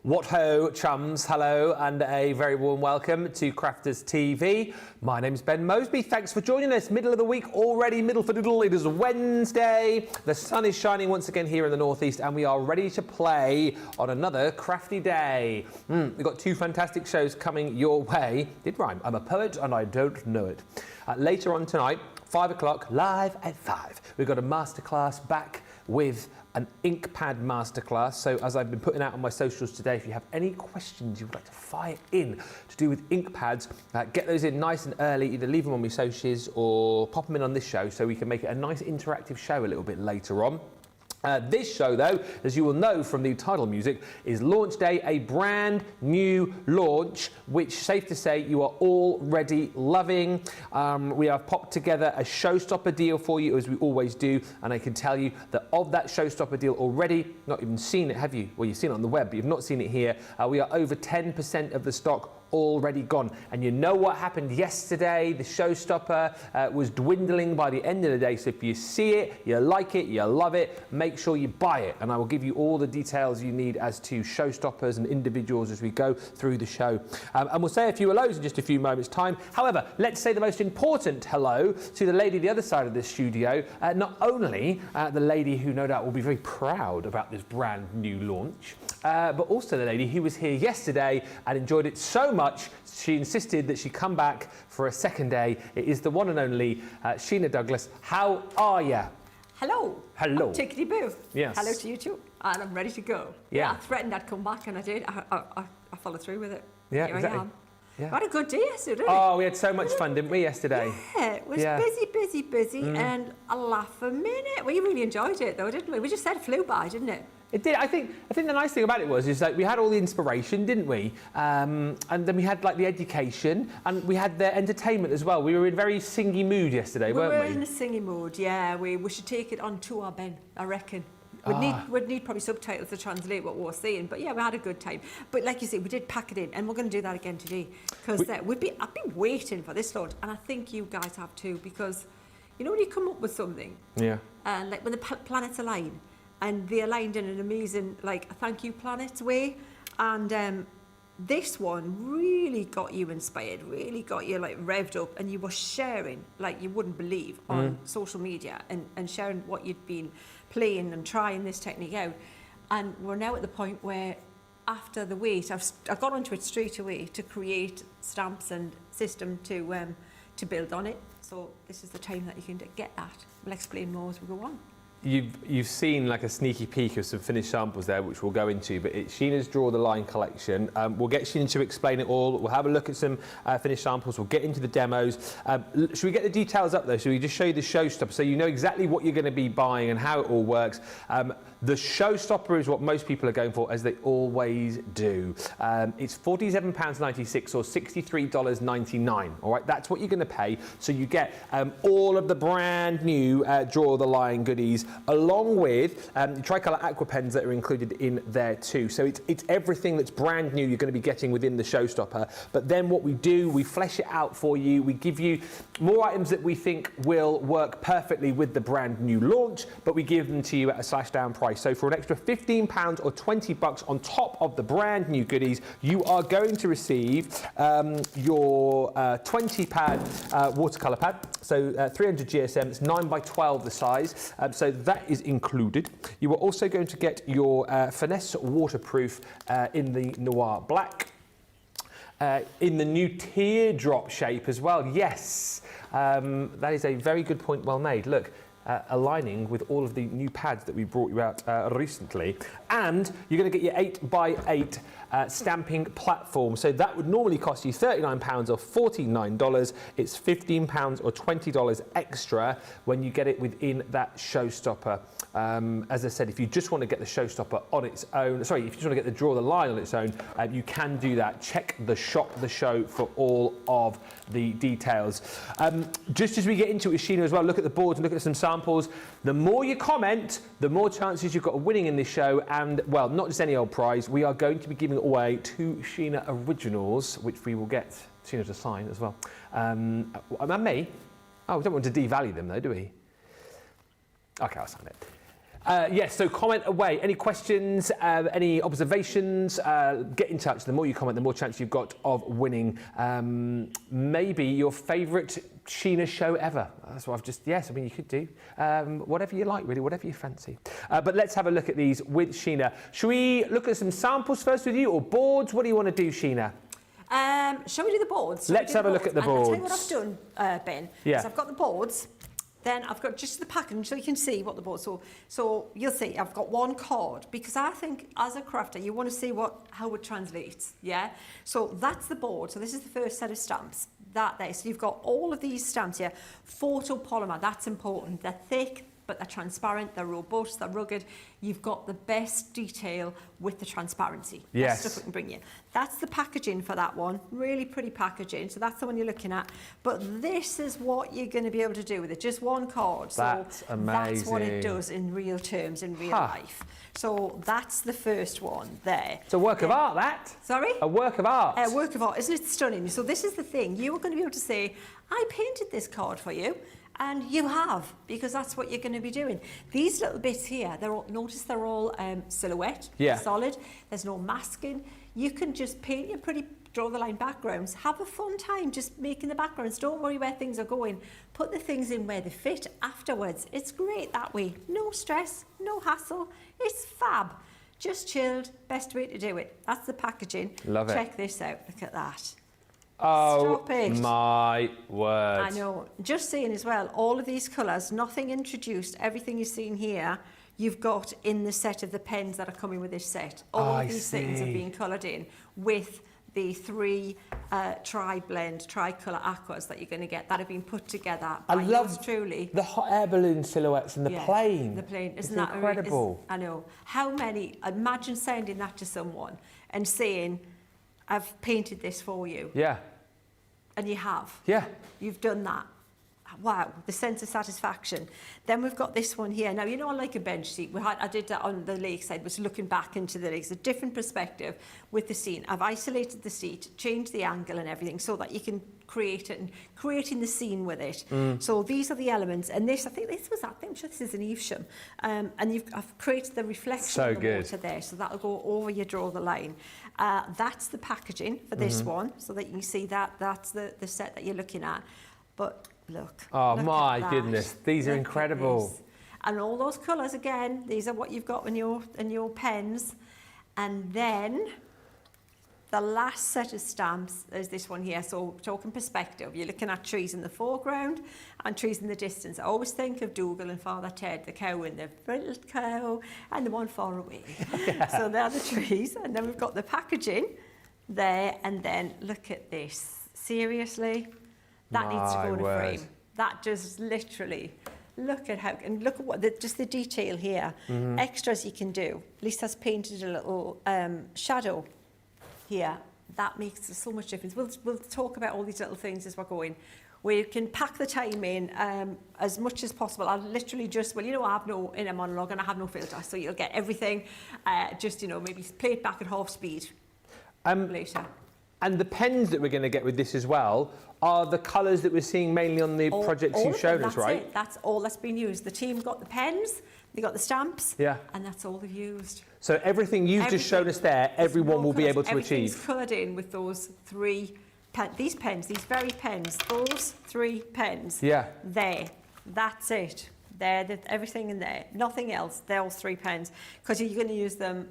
What ho, chums, hello, and a very warm welcome to Crafters TV. My name's Ben Moseby. Thanks for joining us. Middle of the week already, middle for diddle. It is Wednesday. The sun is shining once again here in the northeast, and we are ready to play on another crafty day. We've got two fantastic shows coming your way. Did rhyme. I'm a poet and I don't know it. Later on tonight, 5 o'clock, live at 5. We've got a masterclass back with an ink pad masterclass. So as I've been putting out on my socials today, if you have any questions you would like to fire in to do with ink pads, get those in nice and early, either leave them on my socials or pop them in on this show so we can make it a nice interactive show a little bit later on. This show, though, as you will know from the title music, is Launch Day, a brand new launch, which, safe to say, you are already loving. We have popped together a Showstopper deal for you, as we always do, and I can tell you that of that Showstopper deal already, not even seen it, have you? Well, you've seen it on the web, but you've not seen it here. We are over 10% of the stock already gone. And you know what happened yesterday? The Showstopper was dwindling by the end of the day. So if you see it, you like it, you love it, make sure you buy it. And I will give you all the details you need as to Showstoppers and individuals as we go through the show. And we'll say a few hellos in just a few moments' time. However, let's say the most important hello to the lady the other side of the studio. Not only the lady who no doubt will be very proud about this brand new launch, but also the lady who was here yesterday and enjoyed it so much she insisted that she come back for a second day. It is the one and only Sheena Douglass. How are you? Hello. Hello. Tickety boo. Yes. Hello to you too. And I'm ready to go. Yeah. I threatened I'd come back and I did. I followed through with it. Yeah, Here exactly. I am. Yeah. We had a good day yesterday, didn't Oh, we had so much fun, didn't we, yesterday? Yeah, it was busy, and a laugh a minute. We really enjoyed it though, didn't we? We just said it flew by, didn't it? It did. I think the nice thing about it is like we had all the inspiration, didn't we? And then we had like the education and we had the entertainment as well. We were in very singy mood yesterday, weren't we? We were in a singy mood, yeah. We should take it on tour, Ben, I reckon. We'd need probably subtitles to translate what we were saying, but yeah, we had a good time. But like you say, we did pack it in, and we're going to do that again today because I've been waiting for this launch, and I think you guys have too, because you know when you come up with something, yeah, and like when the planets align, and they aligned in an amazing like a thank you planets way, and this one really got you inspired, really got you like revved up, and you were sharing like you wouldn't believe on social media and sharing what you'd been playing and trying this technique out. And we're now at the point where after the wait, I've got onto it straight away to create stamps and system to build on it. So this is the time that you can get that. We'll explain more as we go on. You've seen like a sneaky peek of some finished samples there, which we'll go into, but it's Sheena's Draw the Line collection. We'll get Sheena to explain it all. We'll have a look at some finished samples. We'll get into the demos. Should we get the details up though? Should we just show you the Showstopper so you know exactly what you're going to be buying and how it all works? The Showstopper is what most people are going for, as they always do. It's £47.96 or $63.99. All right, that's what you're going to pay. So you get all of the brand new Draw the Line goodies, along with tricolour aqua pens that are included in there too. So it's everything that's brand new you're going to be getting within the Showstopper. But then what we do, we flesh it out for you. We give you more items that we think will work perfectly with the brand new launch, but we give them to you at a slash down price. So for an extra £15 or $20 on top of the brand new goodies, you are going to receive your 20 pad watercolour pad. So 300 GSM, it's 9x12 the size. So that is included. You are also going to get your Finesse waterproof in the Noir Black. In the new teardrop shape as well. Yes, that is a very good point, well made. Look, aligning with all of the new pads that we brought you out recently. And you're going to get your 8x8 stamping platform. So that would normally cost you £39 or $49. It's £15 or $20 extra when you get it within that Showstopper. As I said, if you just want to get the Showstopper on its own, sorry, if you just want to get the Draw the Line on its own, you can do that. Check the shop, the show for all of the details. Just as we get into it with Sheena as well, look at the boards and look at some samples. The more you comment, the more chances you've got of winning in this show. And, well, not just any old prize. We are going to be giving away 2 Sheena Originals, which we will get Sheena to sign as well. And me? Oh, we don't want to devalue them, though, do we? Okay, I'll sign it. Yes, so comment away. Any questions, any observations, get in touch. The more you comment, the more chance you've got of winning maybe your favourite Sheena show ever. That's what I've just, yes, I mean, you could do whatever you like, really, whatever you fancy. But let's have a look at these with Sheena. Shall we look at some samples first with you, or boards? What do you want to do, Sheena? Shall we do the boards? Let's have a look at the boards. I'll tell you what I've done, Ben. Yeah. So I've got the boards, then I've got just the packaging so you can see what the boards. So you'll see I've got one card, because I think as a crafter you want to see how it translates. Yeah. So that's the board. So this is the first set of stamps. That there. So you've got all of these stamps here. Photopolymer. That's important. They're thick, but they're transparent, they're robust, they're rugged. You've got the best detail with the transparency. Yes. That's stuff we can bring you. That's the packaging for that one. Really pretty packaging. So that's the one you're looking at. But this is what you're going to be able to do with it. Just one card. That's so amazing. That's what it does in real terms, in real life. So that's the first one there. It's a work of art, that. Sorry? A work of art. A work of art. Isn't it stunning? So this is the thing. You're going to be able to say, I painted this card for you. And you have, because that's what you're going to be doing. These little bits here, notice they're all silhouette, solid. There's no masking. You can just paint your pretty draw the line backgrounds. Have a fun time just making the backgrounds. Don't worry where things are going. Put the things in where they fit afterwards. It's great that way. No stress, no hassle. It's fab. Just chilled. Best way to do it. That's the packaging. Love it. Check this out. Look at that. Oh, stop it. My word. I know. Just saying as well, all of these colours, nothing introduced, everything you're seeing here, you've got in the set of the pens that are coming with this set. All of these things are being coloured in with the 3 tri-blend, tri-colour aquas that you're going to get that have been put together by yours truly. The hot air balloon silhouettes and the plane. The plane. Isn't that incredible? I know. How many, imagine sending that to someone and saying, I've painted this for you. Yeah. And you have. Yeah. You've done that. Wow, the sense of satisfaction. Then we've got this one here. Now, you know, I like a bench seat. I did that on the lakeside, was looking back into the lakes, a different perspective with the scene. I've isolated the seat, changed the angle and everything so that you can create it and creating the scene with it. So these are the elements. And this, I'm sure this is an Evesham. And I've created the reflection of the water there. So that'll go over your draw the line. That's the packaging for this one, so that you can see that that's the set that you're looking at. But look. Oh my goodness, these are incredible. And all those colours again, these are what you've got in your pens. And then the last set of stamps is this one here. So talking perspective, you're looking at trees in the foreground and trees in the distance. I always think of Dougal and Father Ted, the cow and the little cow and the one far away. So they're the trees. And then we've got the packaging there. And then look at this. Seriously? That needs to go in a frame. That just literally, look at what, just the detail here. Extras you can do. Lisa's painted a little shadow here. That makes so much difference. We'll talk about all these little things as we're going. We can pack the time in as much as possible. I'll literally just, I have no inner monologue and I have no filter, so you'll get everything. Maybe play it back at half speed later. And the pens that we're going to get with this as well are the colours that we're seeing mainly on the projects you've shown us, right? That's all that's been used. The team got the pens, they got the stamps, and that's all they've used. So everything you've just shown us there, everyone will be able to achieve. Everything's coloured in with those 3 these pens, these very pens, those 3 pens. Yeah. There, that's it. Everything in there, nothing else. Those 3 pens, because you're going to use them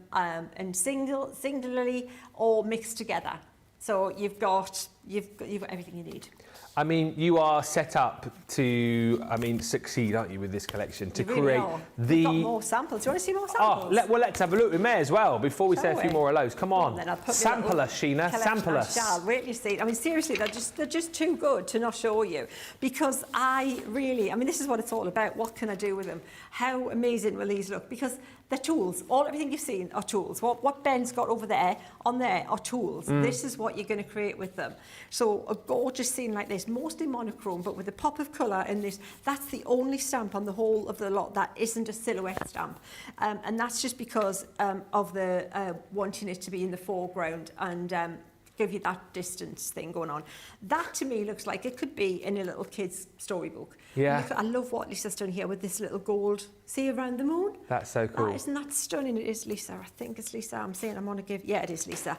in singularly or mixed together. So you've got everything you need. I mean, you are set up to, succeed, aren't you, with this collection? To create We've got more samples. Do you want to see more samples? Let's have a look. We may as well, before we say a few more of those. Come on. Sample us, Sheena. Sample us. Wait till you see. Seriously, they're just too good to not show you. Because this is what it's all about. What can I do with them? How amazing will these look? Because they're tools. Everything you've seen are tools. What Ben's got over there, on there, are tools. This is what you're going to create with them. So a gorgeous scene like this, mostly monochrome, but with a pop of colour in this. That's the only stamp on the whole of the lot that isn't a silhouette stamp. And that's just because of the wanting it to be in the foreground and give you that distance thing going on. That to me looks like it could be in a little kid's storybook. Yeah. I love what Lisa's done here with this little gold see around the moon. That's so cool. Isn't that stunning? It is Lisa. I think it's Lisa. I'm saying I'm going to give... Yeah, it is Lisa.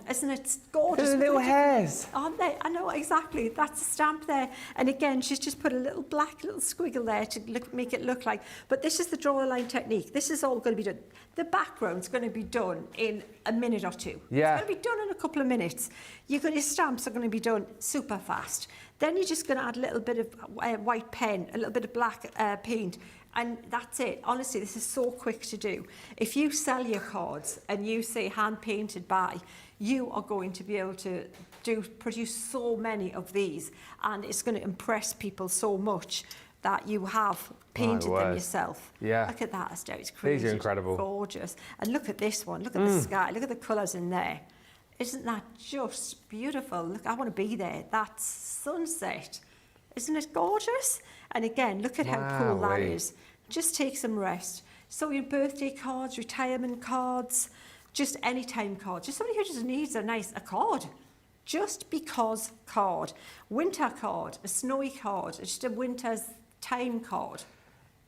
Isn't it gorgeous? The little hairs. Aren't they? I know, exactly. That's a stamp there. And again, she's just put a little black little squiggle there to make it look like... But this is the draw a line technique. This is all going to be done. The background's going to be done in a minute or two. Yeah. It's going to be done in a couple of minutes. Your stamps are going to be done super fast. Then you're just going to add a little bit of white pen, a little bit of black paint, and that's it. Honestly, this is so quick to do. If you sell your cards and you say hand painted by, you are going to be able to produce so many of these, and it's going to impress people so much that you have painted them yourself. Yeah. Look at that, Esther. It's crazy. These are incredible. Gorgeous. And look at this one. Look at the sky. Look at the colours in there. Isn't that just beautiful? Look, I want to be there. That sunset. Isn't it gorgeous? And again, look at how cool that is. Just take some rest. So your birthday cards, retirement cards, just anytime cards. Just somebody who just needs a card. Just because card. Winter card, a snowy card, just a winter's time card.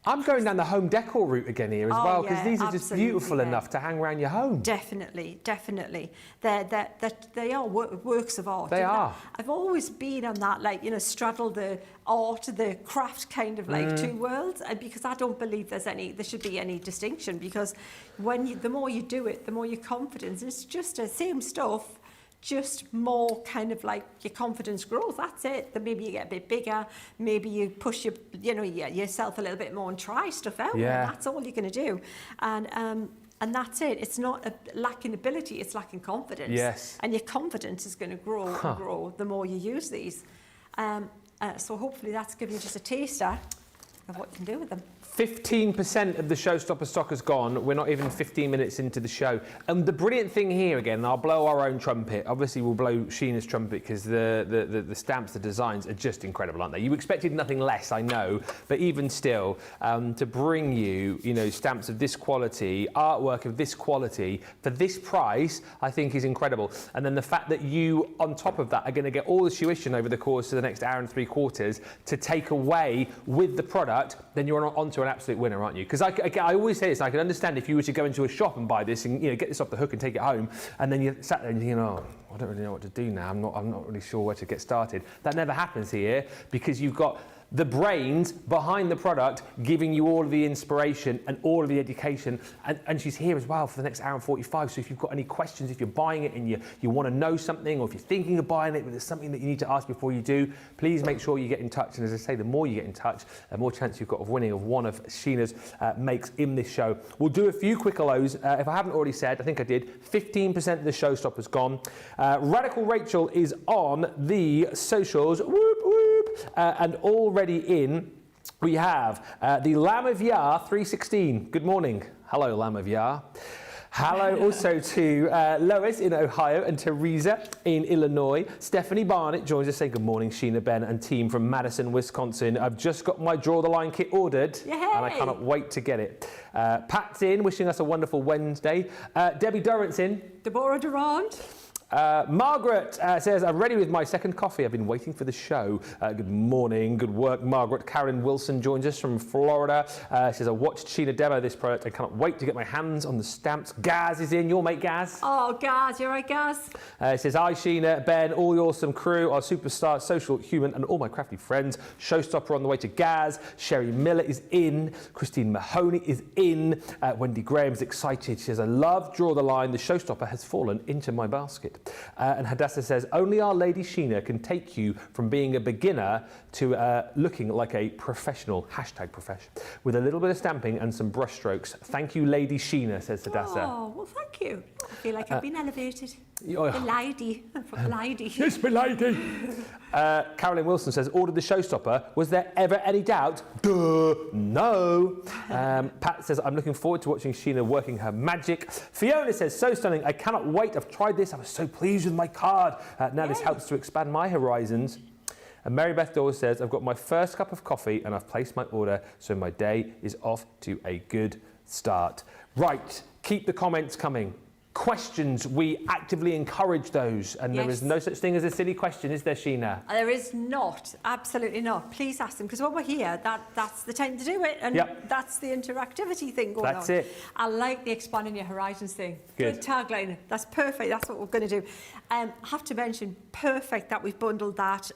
I'm going down the home decor route again here as well, because these are just beautiful enough to hang around your home. Definitely, definitely. They are works of art. They are. I've always been on that, like, you know, straddle the art, the craft kind of like two worlds, and because I don't believe there should be any distinction, because the more you do it, the more your confidence. It's just the same stuff, just more kind of like your confidence grows. That's it. Then maybe you get a bit bigger. Maybe you push yourself a little bit more and try stuff out. Yeah. And that's all you're going to do. And that's it. It's not lacking ability. It's lacking confidence. Yes. And your confidence is going to grow and grow the more you use these. So hopefully that's given you just a taster of what you can do with them. 15% of the Showstopper stock has gone. We're not even 15 minutes into the show. And the brilliant thing here, again, I'll blow our own trumpet. Obviously, we'll blow Sheena's trumpet because the stamps, the designs are just incredible, aren't they? You expected nothing less, I know, but even still, to bring you, stamps of this quality, artwork of this quality for this price, I think is incredible. And then the fact that you, on top of that, are going to get all the tuition over the course of the next hour and 3/4 to take away with the product, then you're onto an absolute winner, aren't you? Because I always say this, I can understand if you were to go into a shop and buy this and get this off the hook and take it home, and then you sat there and you think, I don't really know what to do now. I'm not really sure where to get started. That never happens here, because you've got the brains behind the product giving you all of the inspiration and all of the education, and she's here as well for the next hour and 45. So if you've got any questions, if you're buying it and you want to know something, or if you're thinking of buying it but there's something that you need to ask before you do, please make sure you get in touch. And as I say, the more you get in touch, the more chance you've got of winning of one of Sheena's makes in this show. We'll do a few quick hellos. If I haven't already said, I think I did, 15% of the Showstopper's gone. Radical Rachel is on the socials. Whoop, whoop. And already in, we have the Lamb of Yah 316. Good morning. Hello, Lamb of Yah. Hello also to Lois in Ohio and Teresa in Illinois. Stephanie Barnett joins us saying good morning, Sheena, Ben and team from Madison, Wisconsin. I've just got my Draw the Line kit ordered. Yay! And I cannot wait to get it. Pat's in, wishing us a wonderful Wednesday. Debbie Durrant's in. Deborah Durant. Margaret says, I'm ready with my second coffee. I've been waiting for the show. Good morning. Good work, Margaret. Karen Wilson joins us from Florida. Says, I watched Sheena demo this product. I cannot wait to get my hands on the stamps. Gaz is in. Your mate, Gaz. Oh, Gaz. You're right, Gaz. Says, hi, Sheena, Ben, all your awesome crew, our superstar, social, human, and all my crafty friends. Showstopper on the way to Gaz. Sherry Miller is in. Christine Mahoney is in. Wendy Graham is excited. She says, I love Draw the Line. The Showstopper has fallen into my basket. And Hadassah says, only our Lady Sheena can take you from being a beginner to looking like a professional, #profession, with a little bit of stamping and some brush strokes. Thank you, Lady Sheena, says Hadassah. Oh, well, thank you. I feel like I've been elevated. The lady, from lady. Yes, my lady. Carolyn Wilson says, ordered the Showstopper. Was there ever any doubt? Duh, no. Pat says, I'm looking forward to watching Sheena working her magic. Fiona says, so stunning. I cannot wait. I've tried this. I was so pleased with my card. Now this helps to expand my horizons. And Mary Beth Dawes says, I've got my first cup of coffee and I've placed my order, so my day is off to a good start. Right, keep the comments coming. questions, we actively encourage those, and there is no such thing as a silly question, is there, Sheena? There is not, absolutely not. Please ask them, because when we're here, that's the time to do it, and that's the interactivity thing going on. That's it. I like the expanding your horizons thing. Good tagline. That's perfect. That's what we're going to do. I have to mention, perfect that we've bundled that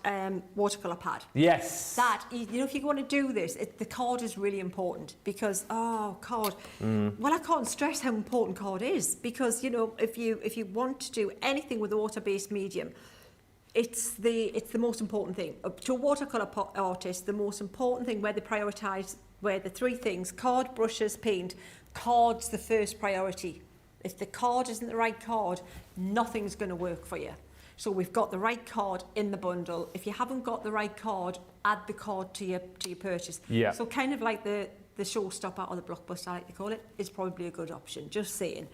watercolour pad. Yes. That, you know, if you want to do this, the card is really important, because, card. Well, I can't stress how important card is, because, you know, if you want to do anything with a water-based medium, it's the most important thing. To a watercolour artist, the most important thing where they prioritise, where the three things, card, brushes, paint, card's the first priority. If the card isn't the right card, nothing's going to work for you. So we've got the right card in the bundle. If you haven't got the right card, add the card to your purchase. Yeah. So kind of like the Showstopper or the Blockbuster, I like to call it, is probably a good option. Just saying.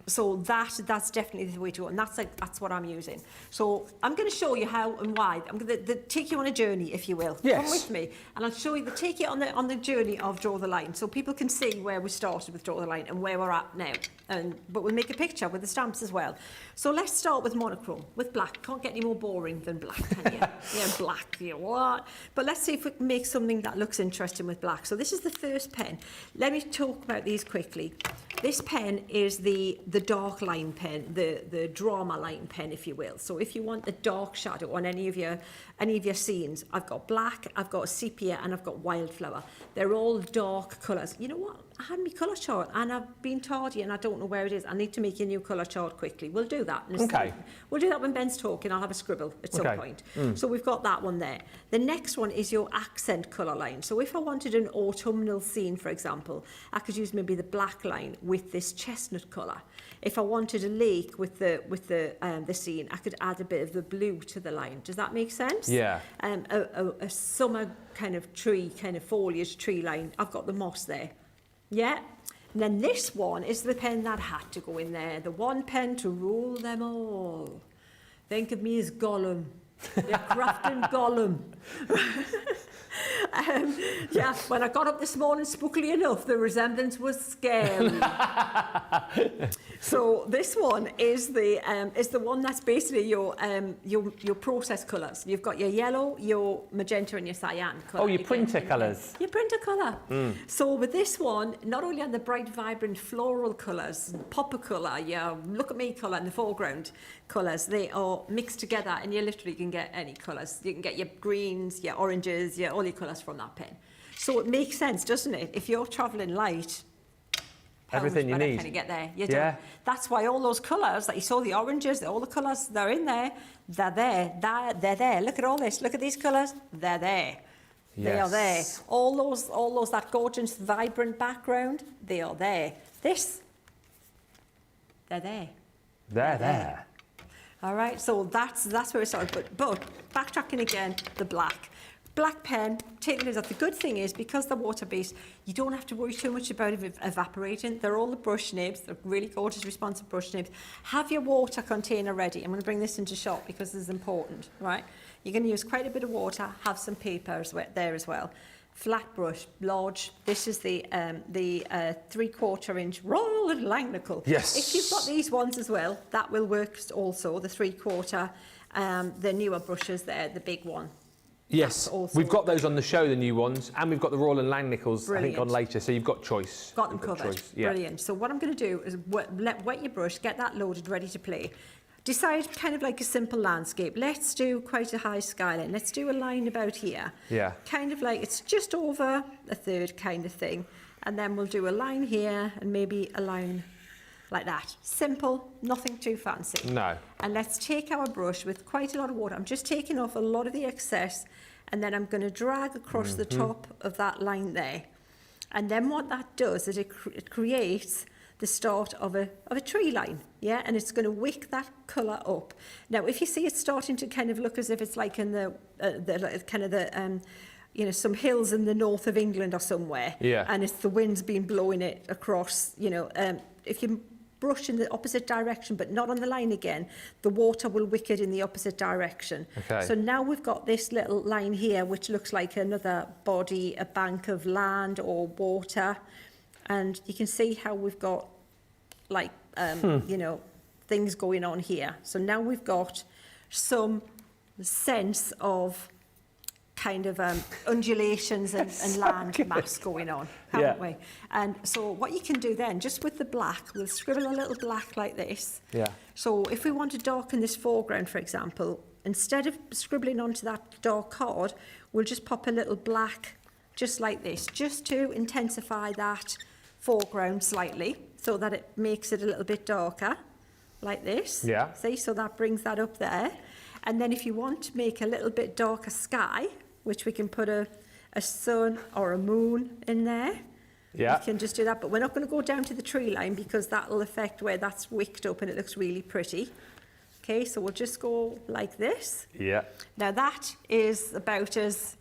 So that's definitely the way to go, and that's what I'm using. So I'm going to show you how and why. I'm going to take you on a journey, if you will. Yes. Come with me, and I'll show you take you on the journey of Draw the Line, so people can see where we started with Draw the Line and where we're at now. But we'll make a picture with the stamps as well. So let's start with monochrome, with black. Can't get any more boring than black, can you? Yeah, black. Yeah, what? But let's see if we can make something that looks interesting with black. So this is the first pen. Let me talk about these quickly. This pen is the dark line pen, the drama line pen, if you will. So if you want a dark shadow on any of your scenes, I've got black, I've got sepia, and I've got wildflower. They're all dark colours. You know what? I had my colour chart, and I've been tardy, and I don't know where it is. I need to make a new colour chart quickly. We'll do that. Okay. We'll do that when Ben's talking. I'll have a scribble at some point. So we've got that one there. The next one is your accent colour line. So if I wanted an autumnal scene, for example, I could use maybe the black line with this chestnut colour. If I wanted a lake with the scene, I could add a bit of the blue to the line. Does that make sense? Yeah. A summer kind of tree, kind of foliage tree line. I've got the moss there. Yeah. And then this one is the pen that had to go in there. The one pen to rule them all. Think of me as Gollum. The crafting Gollum. Yeah, when I got up this morning, spookily enough, the resemblance was scary. So this one is the one that's basically your process colours. You've got your yellow, your magenta, and your cyan colour. Oh, your printer colours. Your printer colour. So with this one, not only are the bright, vibrant floral colours, popper colour, your look at me colour in the foreground colours, they are mixed together, and you literally can get any colours. You can get your greens, your oranges, all your colours from that pen. So it makes sense, doesn't it? If you're travelling light, everything you need. Kind of get there. You do. That's why all those colours that you saw, the oranges, all the colours, they're in there. They're there. They're there. Look at all this. Look at these colours. They're there. Yes. They are there. All those that gorgeous, vibrant background, they are there. This, they're there. They're there. All right. So that's where it started. But backtracking again, the black. Black pen, take these off. The good thing is, because they're water-based, you don't have to worry too much about it evaporating. They're all the brush nibs. They're really gorgeous, responsive brush nibs. Have your water container ready. I'm going to bring this into shot because this is important, right? You're going to use quite a bit of water. Have some paper there as well. Flat brush, large. This is the 3/4 inch roll and line nickel. Yes. If you've got these ones as well, that will work also. The 3/4, the newer brushes there, the big one. Yes, we've got those on the show, the new ones, and we've got the Royal and Langnickel's, I think, on later, so you've got choice. Got them covered. Brilliant. So what I'm going to do is wet your brush, get that loaded, ready to play. Decide kind of like a simple landscape. Let's do quite a high skyline. Let's do a line about here. Yeah. Kind of like it's just over a third kind of thing. And then we'll do a line here and maybe a line like that. Simple, nothing too fancy. No. And let's take our brush with quite a lot of water. I'm just taking off a lot of the excess, and then I'm going to drag across the top of that line there. And then what that does is it creates the start of a tree line, yeah? And it's going to wick that colour up. Now, if you see it starting to kind of look as if it's like in you know, some hills in the north of England or somewhere, and it's the wind's been blowing it across, you know, if you brush in the opposite direction but not on the line again, the water will wick it in the opposite direction. Okay. So now we've got this little line here which looks like another body, a bank of land or water, and you can see how we've got like you know, things going on here. So now we've got some sense of kind of undulations and land mass going on, haven't we? And so what you can do then, just with the black, we'll scribble a little black like this. Yeah. So if we want to darken this foreground, for example, instead of scribbling onto that dark card, we'll just pop a little black just like this, just to intensify that foreground slightly so that it makes it a little bit darker, like this. Yeah. See, so that brings that up there. And then if you want to make a little bit darker sky, which we can put a sun or a moon in there, Yeah. you can just do that. But we're not going to go down to the tree line because that'll affect where that's wicked up and it looks really pretty. Okay, so we'll just go like this. Yeah. Now that is about as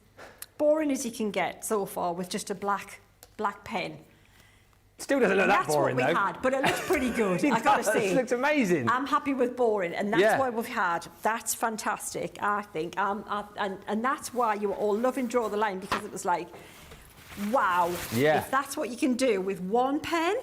boring as you can get so far with just a black pen. Still doesn't look that That's boring, what we though. had, but it looks pretty good, I gotta say. It looks amazing. I'm happy with boring, and that's Yeah. why we've had. That's fantastic, I think. And that's why you were all loving Draw the Line, because it was like, wow. Yeah. If that's what you can do with one pen,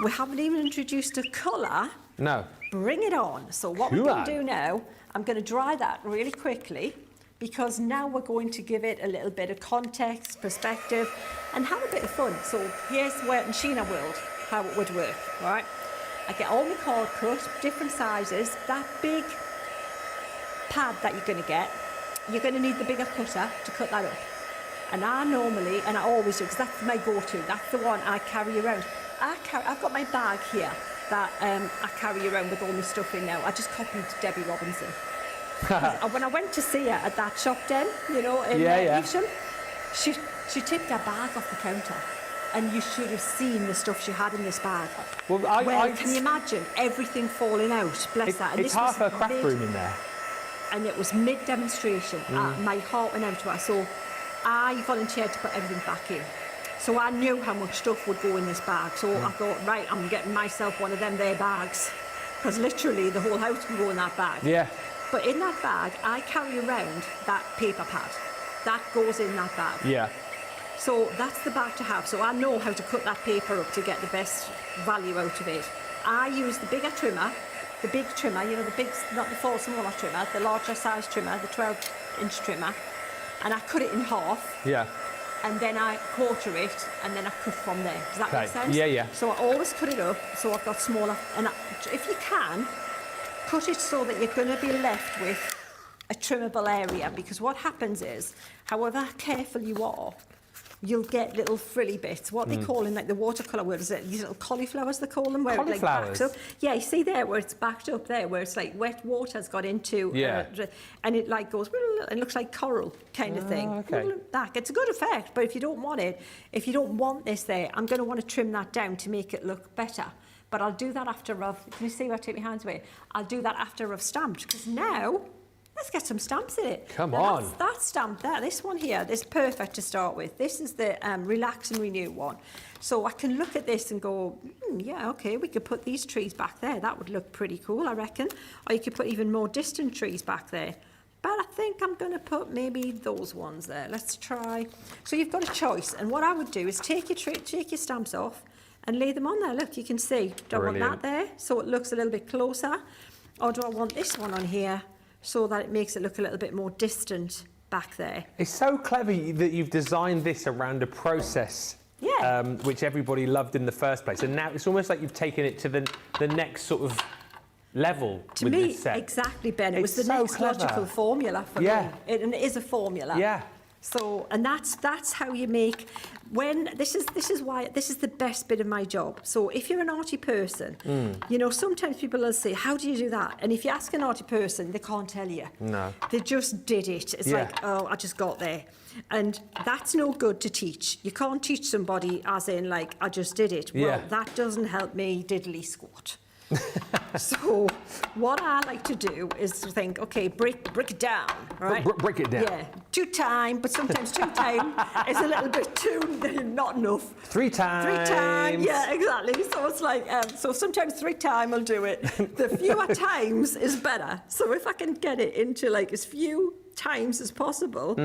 we haven't even introduced a colour. No. Bring it on. So what we're going to do now, I'm going to dry that really quickly, because now we're going to give it a little bit of context, perspective, and have a bit of fun. So here's where in Sheena World, how it would work, right? I get all my card cut, different sizes. That big pad that you're going to get, you're going to need the bigger cutter to cut that up. And I normally, and I always do, because that's my go-to, that's the one I carry around. I've got my bag here that I carry around with all my stuff in now. I just copied Debbie Robinson. When I went to see her at that shop den, you know, in Evesham, she tipped her bag off the counter, and you should have seen the stuff she had in this bag. Well, can you imagine everything falling out? Bless that. And it's half her craft room in there. And it was mid-demonstration. My heart went out to her. So I volunteered to put everything back in. So I knew how much stuff would go in this bag. So I thought, right, I'm getting myself one of them there bags, because literally the whole house can go in that bag. Yeah. But in that bag, I carry around that paper pad. That goes in that bag. Yeah. So that's the bag to have. So I know how to cut that paper up to get the best value out of it. I use the bigger trimmer, the big trimmer, you know, the big, not the smaller trimmer, the larger size trimmer, the 12-inch trimmer, and I cut it in half. Yeah. And then I quarter it, and then I cut from there. Does that make sense? Yeah, yeah. So I always cut it up, so I've got smaller, and if you can, cut it so that you're going to be left with a trimmable area, because what happens is, however careful you are, you'll get little frilly bits. What they call in like the watercolour world, is it these little cauliflowers they call them, where it like backs up. Yeah, you see there where it's backed up there, where it's like wet water's got into, and it like goes, and it looks like coral kind of thing. Okay. Back. It's a good effect, but if you don't want it, if you don't want this there, I'm going to want to trim that down to make it look better. But I'll do that after I've, can you see where I take my hands away? I'll do that after I've stamped, because now, let's get some stamps in it. Come now on. That stamp there, this one here, this is perfect to start with. This is the Relax and Renew one. So I can look at this and go, yeah, okay, we could put these trees back there. That would look pretty cool, I reckon. Or you could put even more distant trees back there. But I think I'm going to put maybe those ones there. Let's try. So you've got a choice. And what I would do is take your stamps off and lay them on there. Look, you can see. Do I want that there so it looks a little bit closer? Or do I want this one on here so that it makes it look a little bit more distant back there? It's so clever that you've designed this around a process which everybody loved in the first place. And now it's almost like you've taken it to the next sort of level with this set. Exactly, Ben. It was the next logical formula for me. And it is a formula. Yeah. So, and that's how you make, when, this is the best bit of my job. So if you're an arty person, you know, sometimes people will say, how do you do that? And if you ask an arty person, they can't tell you. No. They just did it. It's like, oh, I just got there. And that's no good to teach. You can't teach somebody as in like, I just did it. Well, that doesn't help me diddly squat. So what I like to do is to think, okay, break it down, right? Break it down. Yeah, 2 times, but sometimes 2 times is a little bit too not enough. 3 times. 3 times, yeah, exactly. So it's like, so sometimes 3 times will do it. The fewer times is better. So if I can get it into like as few times as possible,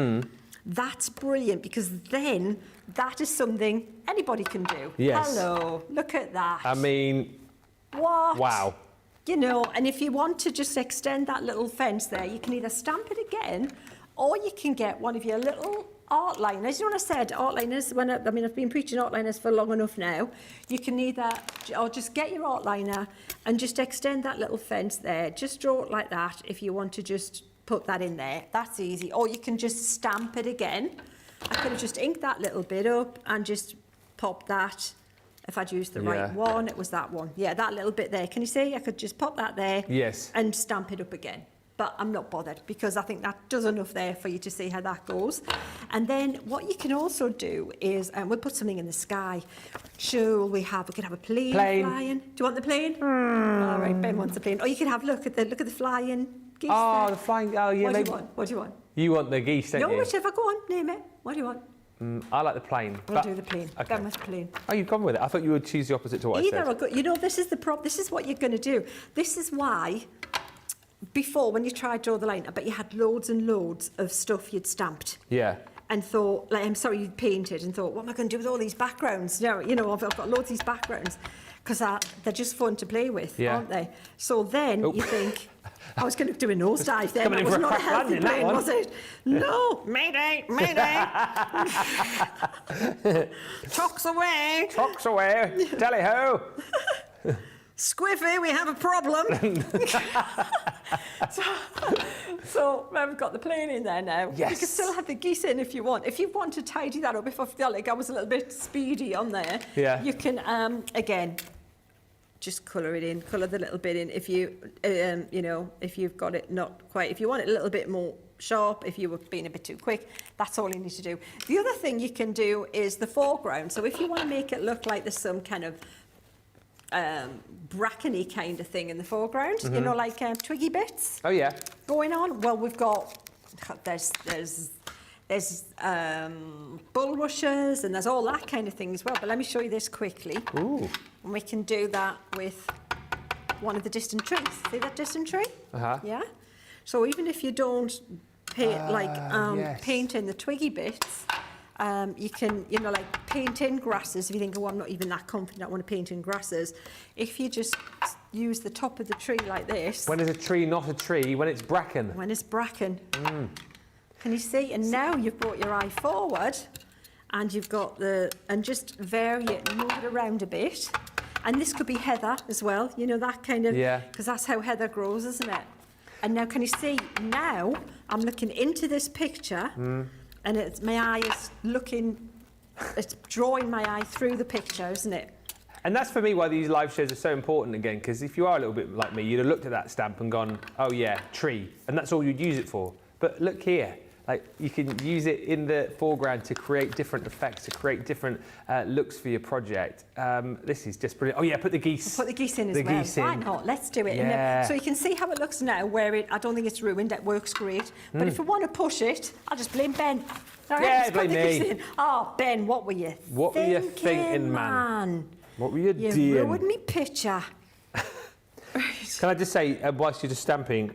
that's brilliant, because then that is something anybody can do. Yes. Hello, look at that. I mean, What? Wow. You know, and if you want to just extend that little fence there, you can either stamp it again, or you can get one of your little art liners. You know what I said, art liners, I've been preaching art liners for long enough now. You can either, or just get your art liner and just extend that little fence there. Just draw it like that if you want to just put that in there. That's easy. Or you can just stamp it again. I could have just inked that little bit up and just pop that. If I'd used the right one, it was that one. Yeah, that little bit there. Can you see? I could just pop that there. Yes. And stamp it up again. But I'm not bothered because I think that does enough there for you to see how that goes. And then what you can also do is, we'll put something in the sky. Sure, we could have a plane flying. Do you want the plane? All right, Ben wants the plane. Or you could have, look at the flying geese there. The flying, oh yeah. What do you want? You want the geese, don't you? No, whichever, go on, name it. What do you want? I like the plane. We'll do the plane. Okay. Ben with the plane. Oh, you've gone with it. I thought you would choose the opposite to what I said. Either or good. You know, this is the this is what you're going to do. This is why, before, when you tried to draw the line, I bet you had loads and loads of stuff you'd stamped. Yeah. And thought, you'd painted and thought, what am I going to do with all these backgrounds? You know, I've got loads of these backgrounds because they're just fun to play with, aren't they? So then you think, I was going to do a nosedive then. That was not a healthy plane, was it? No. Mayday, mayday. Chocks away. Chocks away. Tally-ho. Squiffy, we have a problem. so we've got the plane in there now. Yes. You can still have the geese in if you want. If you want to tidy that up, if I feel like I was a little bit speedy on there, you can, again, just colour it in, colour the little bit in. If you, if you've got it not quite, if you want it a little bit more sharp, if you were being a bit too quick, that's all you need to do. The other thing you can do is the foreground. So if you want to make it look like there's some kind of brackeny kind of thing in the foreground, you know, like twiggy bits. Oh yeah. Going on. Well, we've got there's bulrushes and there's all that kind of thing as well. But let me show you this quickly. Ooh. And we can do that with one of the distant trees. See that distant tree? Yeah. So even if you don't paint in the twiggy bits, you can, like paint in grasses. If you think, oh, I'm not even that confident, I want to paint in grasses. If you just use the top of the tree like this. When is a tree not a tree? When it's bracken. When it's bracken. Can you see? And now you've brought your eye forward and you've got and just vary it and move it around a bit. And this could be heather as well, that kind of, because that's how heather grows, isn't it? And now can you see, now I'm looking into this picture and my eye is it's drawing my eye through the picture, isn't it? And that's for me why these live shows are so important again, because if you are a little bit like me, you'd have looked at that stamp and gone, oh yeah, tree, and that's all you'd use it for. But look here, like you can use it in the foreground to create different effects, to create different looks for your project. This is just brilliant. Oh yeah, put the geese. We'll put the geese in as well. Geese in. Why not? Let's do it. Yeah. So you can see how it looks now, I don't think it's ruined, it works great. But if I want to push it, I'll just blame Ben. All right, yeah, blame me. Oh, Ben, what were you thinking, man? What were you doing? You ruined me picture. Can I just say, whilst you're just stamping,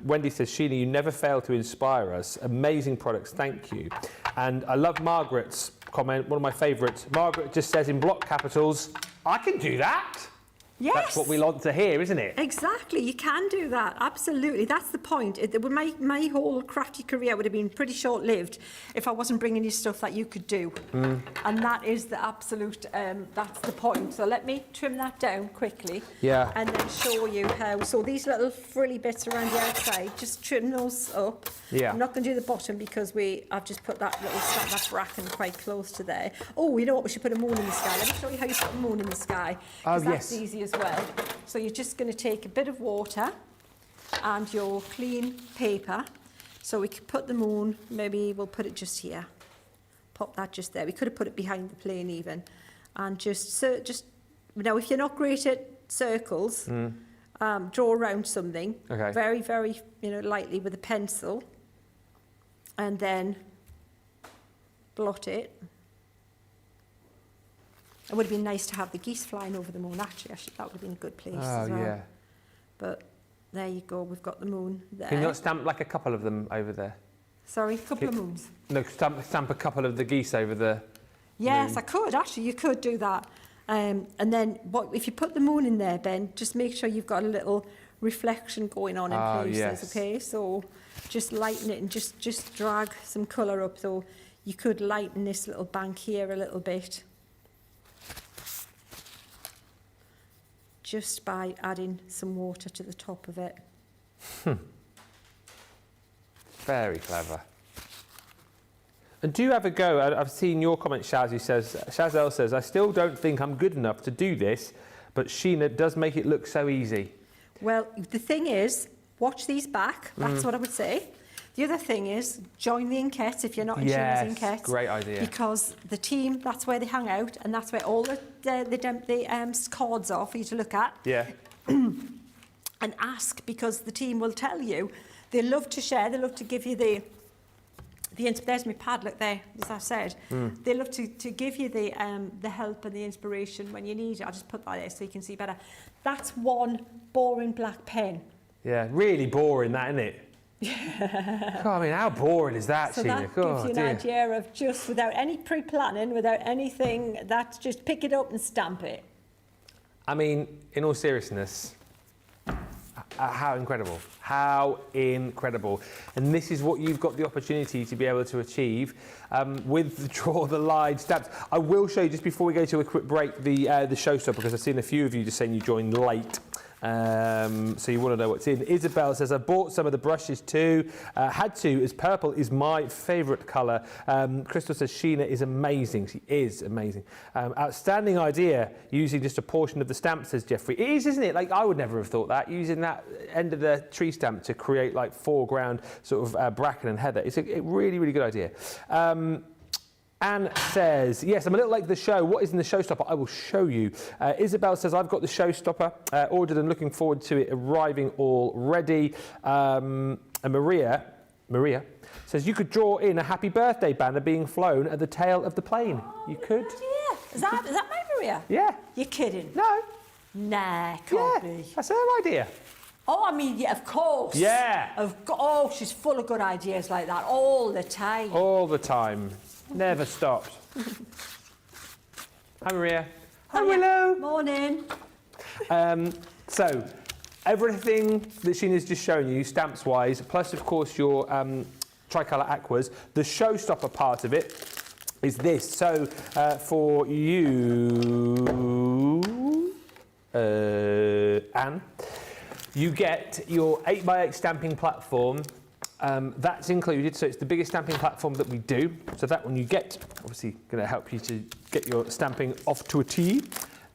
Wendy says, Sheena, you never fail to inspire us. Amazing products, thank you. And I love Margaret's comment, one of my favourites. Margaret just says in block capitals, I can do that. Yes. That's what we want to hear, isn't it? Exactly, you can do that, absolutely. That's the point. My whole crafty career would have been pretty short-lived if I wasn't bringing you stuff that you could do. And that is the absolute, that's the point. So let me trim that down quickly. Yeah. And then show you how. So these little frilly bits around the outside, just trim those up. Yeah. I'm not going to do the bottom because I've just put that little stamp, that bracken quite close to there. Oh, you know what, we should put a moon in the sky. Let me show you how you put a moon in the sky. Oh, that's easy as well. So you're just going to take a bit of water and your clean paper. So we could put the moon, maybe we'll put it just here. Pop that just there. We could have put it behind the plane even. And just now if you're not great at circles, draw around something very, very lightly with a pencil and then blot it. It would have been nice to have the geese flying over the moon, actually. That would have been a good place as well. Yeah. But there you go, we've got the moon there. Can you not stamp like a couple of them over there? Sorry, a couple of moons? No, stamp a couple of the geese over the Yes, moon. I could, actually, you could do that. And then if you put the moon in there, Ben, just make sure you've got a little reflection going on in places, yes. okay? So just lighten it and just drag some colour up. So you could lighten this little bank here a little bit. Just by adding some water to the top of it. Very clever. And do have a go. I've seen your comment, Shazelle says, I still don't think I'm good enough to do this, but Sheena does make it look so easy. Well, the thing is, watch these back. That's what I would say. The other thing is, join the Inquettes if you're not in Sheena's Inquettes. Great idea. Because the team, that's where they hang out, and that's where all the cards are for you to look at. Yeah. And ask, because the team will tell you. They love to share. They love to give you there's my pad, look there, as I said. They love to give you the help and the inspiration when you need it. I'll just put that there so you can see better. That's one boring black pen. Yeah, really boring that, isn't it? Yeah. I mean, how boring is that, So Sheena? that gives you an idea of just without any pre-planning, without anything, that's just pick it up and stamp it. I mean, in all seriousness, how incredible. How incredible. And this is what you've got the opportunity to be able to achieve with the Draw the Line stamps. I will show you, just before we go to a quick break, the Showstopper, because I've seen a few of you just saying you joined late. So you want to know what's in. Isabel says, I bought some of the brushes too. Had to, as purple is my favourite colour. Crystal says, Sheena is amazing. She is amazing. Outstanding idea, using just a portion of the stamp, says Jeffrey. It is, isn't it? Like, I would never have thought that, using that end of the tree stamp to create like foreground sort of bracken and heather. It's a really, really good idea. Anne says, yes, I'm a little late to the show. What is in the Showstopper? I will show you. Isabel says, I've got the Showstopper ordered and looking forward to it arriving already. And Maria says, you could draw in a happy birthday banner being flown at the tail of the plane. You could. Yeah. Is that my Maria? Yeah. You're kidding? No. Nah, can't be. That's her idea. Oh, I mean, yeah, of course. Yeah. Oh, she's full of good ideas like that all the time. All the time. Never stopped. Hi, Maria. Hi, Willow. Morning. So, everything that Sheena's just shown you, stamps-wise, plus, of course, your tricolour aquas, the Showstopper part of it is this. So, for you, Anne, you get your 8x8 stamping platform. That's included, so it's the biggest stamping platform that we do. So that one you get, obviously going to help you to get your stamping off to a T.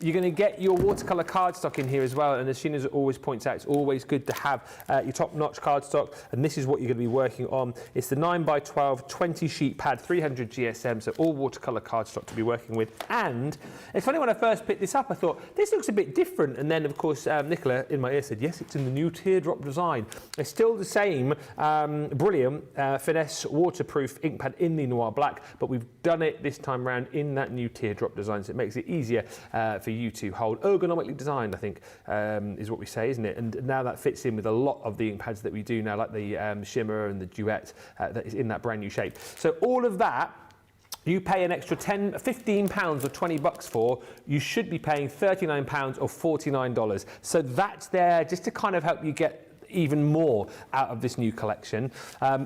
You're going to get your watercolour cardstock in here as well, and as Sheena always points out, it's always good to have your top-notch cardstock, and this is what you're going to be working on. It's the 9x12 20-sheet pad, 300 GSM, so all watercolour cardstock to be working with. And it's funny, when I first picked this up, I thought, this looks a bit different, and then, of course, Nicola in my ear said, yes, it's in the new teardrop design. It's still the same brilliant finesse waterproof ink pad in the Noir Black, but we've done it this time around in that new teardrop design, so it makes it easier for you to hold. Ergonomically designed, I think, is what we say, isn't it? And now that fits in with a lot of the ink pads that we do now, like the Shimmer and the Duet, that is in that brand new shape. So all of that, you pay an extra £15 or $20 for, you should be paying £39 or $49. So that's there just to kind of help you get even more out of this new collection.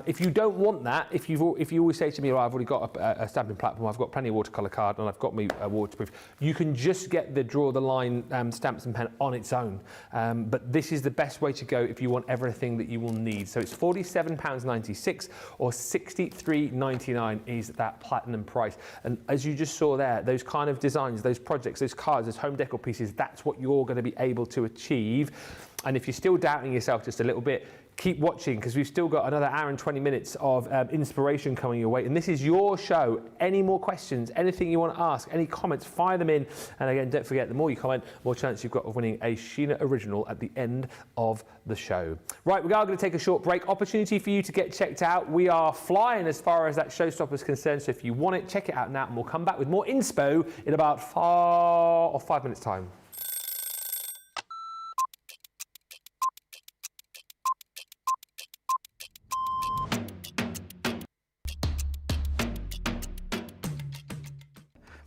If you don't want that, if you always say to me, oh, I've already got a stamping platform, I've got plenty of watercolour card, and I've got me waterproof, you can just get the Draw the Line stamps and pen on its own. But this is the best way to go if you want everything that you will need. So it's £47.96 or $63.99 is that platinum price. And as you just saw there, those kind of designs, those projects, those cards, those home decor pieces, that's what you're going to be able to achieve. And if you're still doubting yourself just a little bit, keep watching, because we've still got another hour and 20 minutes of inspiration coming your way. And this is your show. Any more questions, anything you want to ask, any comments, fire them in. And again, don't forget, the more you comment, more chance you've got of winning a Sheena Original at the end of the show. Right, we are going to take a short break. Opportunity for you to get checked out. We are flying as far as that Showstopper is concerned. So if you want it, check it out now. And we'll come back with more inspo in about 5 minutes' time.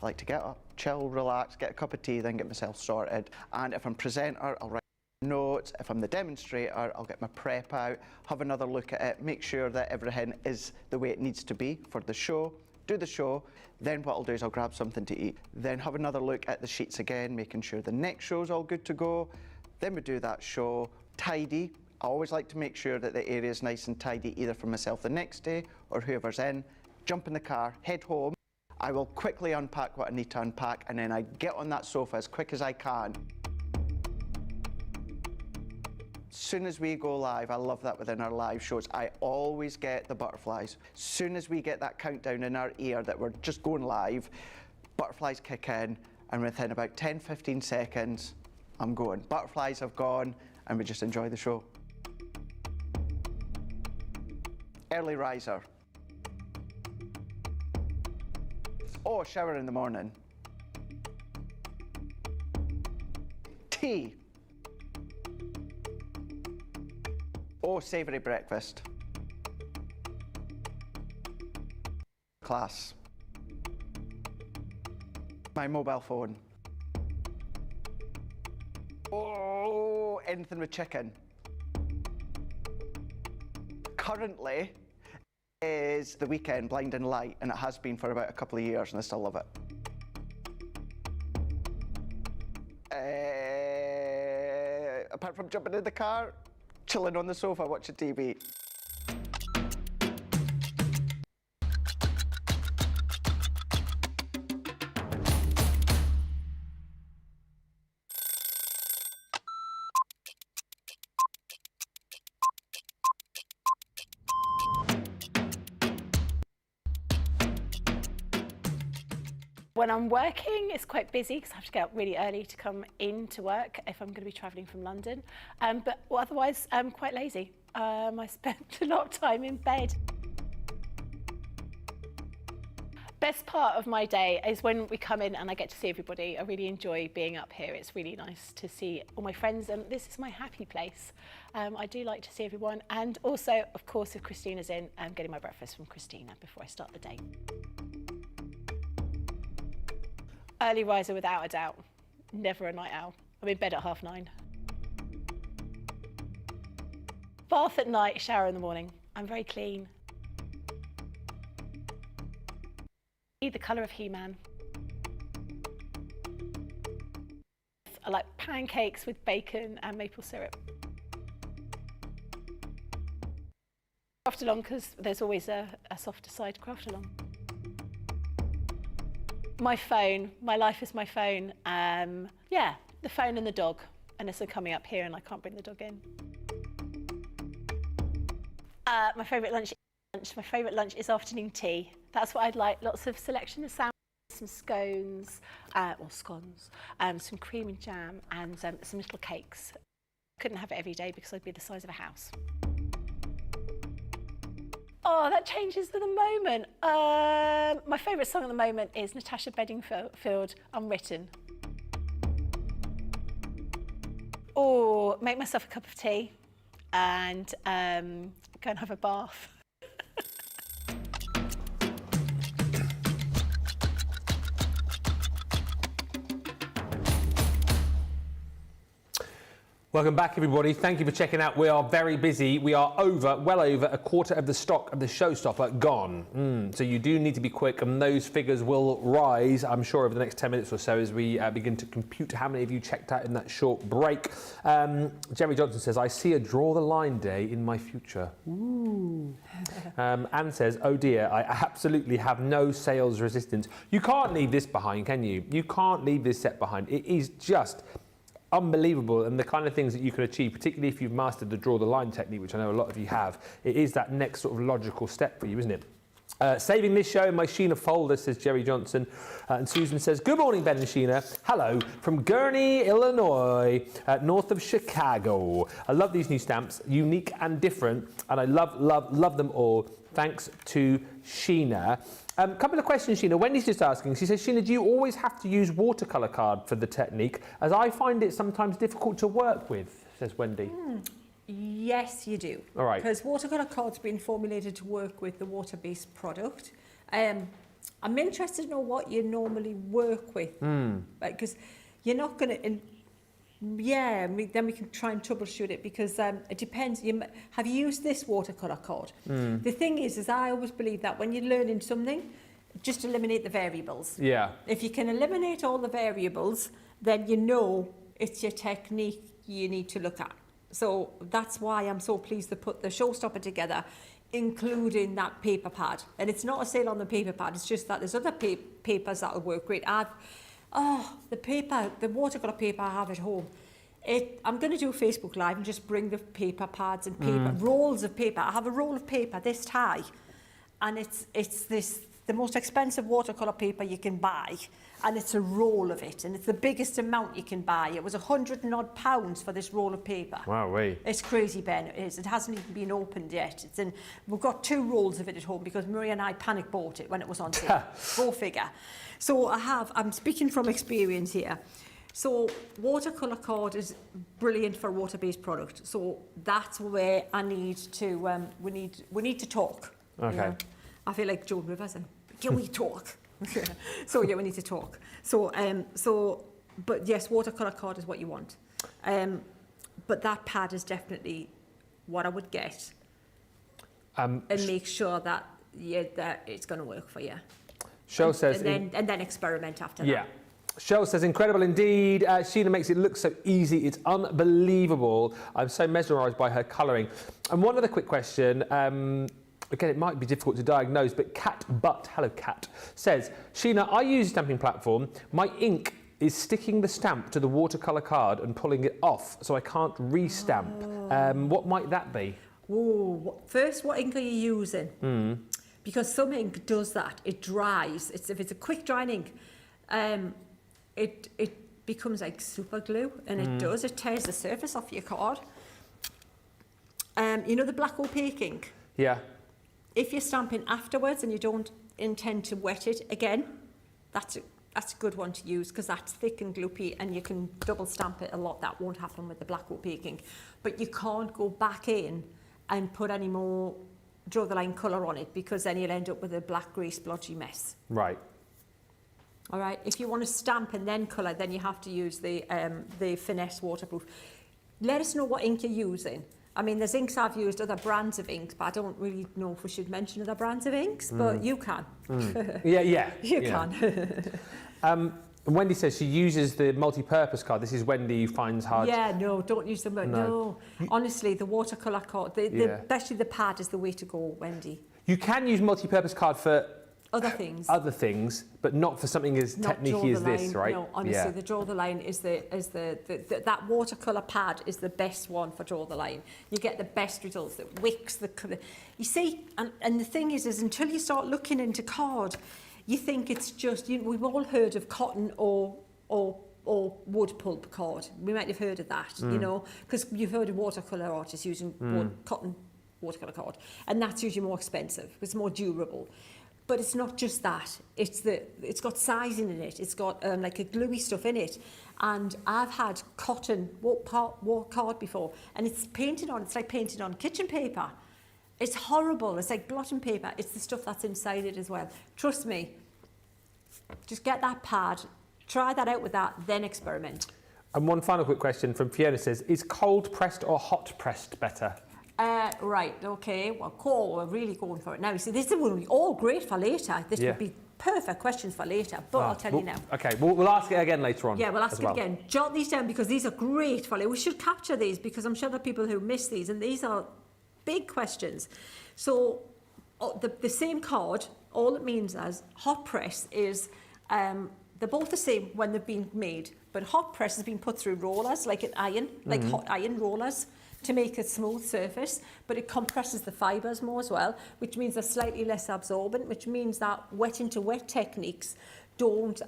I like to get up, chill, relax, get a cup of tea, then get myself sorted. And if I'm presenter, I'll write notes. If I'm the demonstrator, I'll get my prep out, have another look at it, make sure that everything is the way it needs to be for the show, do the show. Then what I'll do is I'll grab something to eat, then have another look at the sheets again, making sure the next show's all good to go. Then we do that show, tidy. I always like to make sure that the area is nice and tidy, either for myself the next day or whoever's in. Jump in the car, head home. I will quickly unpack what I need to unpack, and then I get on that sofa as quick as I can. Soon as we go live, I love that within our live shows, I always get the butterflies. Soon as we get that countdown in our ear that we're just going live, butterflies kick in, and within about 10-15 seconds, I'm going. Butterflies have gone, and we just enjoy the show. Early riser. Oh, shower in the morning. Tea. Oh, savoury breakfast. Class. My mobile phone. Oh, anything with chicken. Currently is the weekend Blinding Light, and it has been for about a couple of years, and I still love it. Apart from jumping in the car, chilling on the sofa, watching TV. When I'm working, it's quite busy because I have to get up really early to come into work if I'm going to be travelling from London. But otherwise, I'm quite lazy. I spend a lot of time in bed. Best part of my day is when we come in and I get to see everybody. I really enjoy being up here. It's really nice to see all my friends, and this is my happy place. I do like to see everyone, and also, of course, if Christina's in, I'm getting my breakfast from Christina before I start the day. Early riser without a doubt, never a night owl. I'm in bed at 9:30. Bath at night, shower in the morning. I'm very clean. The colour of He-Man. I like pancakes with bacon and maple syrup. Craft along because there's always a softer side craft along. My phone, my life is my phone. Yeah, the phone and the dog, unless I'm coming up here and I can't bring the dog in. My favourite lunch is afternoon tea. That's what I'd like, lots of selection of sandwiches, some scones, or scones, some cream and jam, and some little cakes. Couldn't have it every day because I'd be the size of a house. Oh, that changes to the moment. My favourite song at the moment is Natasha Bedingfield, Unwritten. Or make myself a cup of tea and go and have a bath. Welcome back, everybody. Thank you for checking out. We are very busy. We are well over a quarter of the stock of the Showstopper gone. So you do need to be quick, and those figures will rise, I'm sure, over the next 10 minutes or so as we begin to compute how many of you checked out in that short break. Jerry Johnson says, I see a draw the line day in my future. Ooh. Anne says, oh dear, I absolutely have no sales resistance. You can't leave this behind, can you? You can't leave this set behind. It is just unbelievable, and the kind of things that you can achieve, particularly if you've mastered the draw the line technique, which I know a lot of you have. It is that next sort of logical step for you, isn't it? Saving this show in my Sheena folder, says Jerry Johnson. And Susan says, good morning, Ben and Sheena. Hello from Gurnee, Illinois, north of Chicago. I love these new stamps, unique and different, and I love them all. Thanks to Sheena. Couple of questions, Sheena. Wendy's just asking. She says, Sheena, do you always have to use watercolour card for the technique? As I find it sometimes difficult to work with, says Wendy. Yes, you do. All right. Because watercolour card's been formulated to work with the water-based product. I'm interested to know what you normally work with, because you're not going to. Then we can try and troubleshoot it, because it depends. Have you used this watercolour card? The thing is I always believe that when you're learning something, just eliminate the variables. Yeah. If you can eliminate all the variables, then you know it's your technique you need to look at. So that's why I'm so pleased to put the Showstopper together, including that paper pad. And it's not a sale on the paper pad, it's just that there's other papers that will work great. The watercolour paper I have at home, I'm going to do a Facebook Live and just bring the paper pads and paper, rolls of paper. I have a roll of paper this high, and it's the most expensive watercolour paper you can buy, and it's a roll of it, and it's the biggest amount you can buy. It was £100 and odd for this roll of paper. Wow, It's crazy, Ben. It is. It hasn't even been opened yet. We've got 2 rolls of it at home because Maria and I panic bought it when it was on sale. Go figure. So I'm speaking from experience here. So watercolour card is brilliant for a water-based product. So that's where I need to, we need to talk. Okay. You know? I feel like Joan Rivers, and can we talk? So yeah, we need to talk. But yes, watercolour card is what you want. But that pad is definitely what I would get, and make sure that it's going to work for you. Show says... And then experiment after that. Yeah. Cheryl says, incredible indeed. Sheena makes it look so easy. It's unbelievable. I'm so mesmerised by her colouring. And one other quick question. Again, it might be difficult to diagnose, but Cat Butt, hello Cat, says, Sheena, I use a stamping platform. My ink is sticking the stamp to the watercolour card and pulling it off, so I can't restamp. What might that be? First, what ink are you using? Because some ink does that. It dries. If it's a quick drying ink, it becomes like super glue, and it tears the surface off your card. You know the black opaque ink? Yeah. If you're stamping afterwards and you don't intend to wet it again, that's a good one to use, because that's thick and gloopy and you can double stamp it a lot. That won't happen with the black opaque ink. But you can't go back in and put any more draw the line colour on it, because then you'll end up with a black grey splodgy mess. Right. All right. If you want to stamp and then colour, then you have to use the Finesse waterproof. Let us know what ink you're using. I mean, there's inks I've used, other brands of inks, but I don't really know if we should mention other brands of inks, but you can. Yeah. You can. Wendy says she uses the multi-purpose card. This is Wendy who finds hard... Yeah, no, don't use them. No. Honestly, the watercolour card, especially the pad, is the way to go, Wendy. You can use multi-purpose card for... Other things, but not for something as techniquey as this, right? No, honestly, the draw the line is that watercolour pad is the best one for draw the line. You get the best results. That wicks the colour. You see, and the thing is until you start looking into card, you think it's just. We've all heard of cotton or wood pulp card. We might have heard of that, because you've heard of watercolour artists using cotton watercolour card, and that's usually more expensive. It's more durable. But it's not just that. It's got sizing in it. It's got like a gluey stuff in it. And I've had cotton wall card before, and it's painted on. It's like painted on kitchen paper. It's horrible. It's like blotting paper. It's the stuff that's inside it as well. Trust me. Just get that pad, try that out with that, then experiment. And one final quick question from Fiona says, is cold pressed or hot pressed better? Right, okay. Well, cool, we're really going for it now. You see, this will be all great for later. This would be perfect questions for later, but I'll tell you now. Okay, we'll ask it again later on. Yeah, we'll ask it again. Jot these down, because these are great for later. We should capture these, because I'm sure there are people who miss these, and these are big questions. So, the same card, all it means as hot press is, they're both the same when they've been made, but hot press has been put through rollers, like an iron, like hot iron rollers, to make a smooth surface, but it compresses the fibres more as well, which means they're slightly less absorbent, which means that wet into wet techniques don't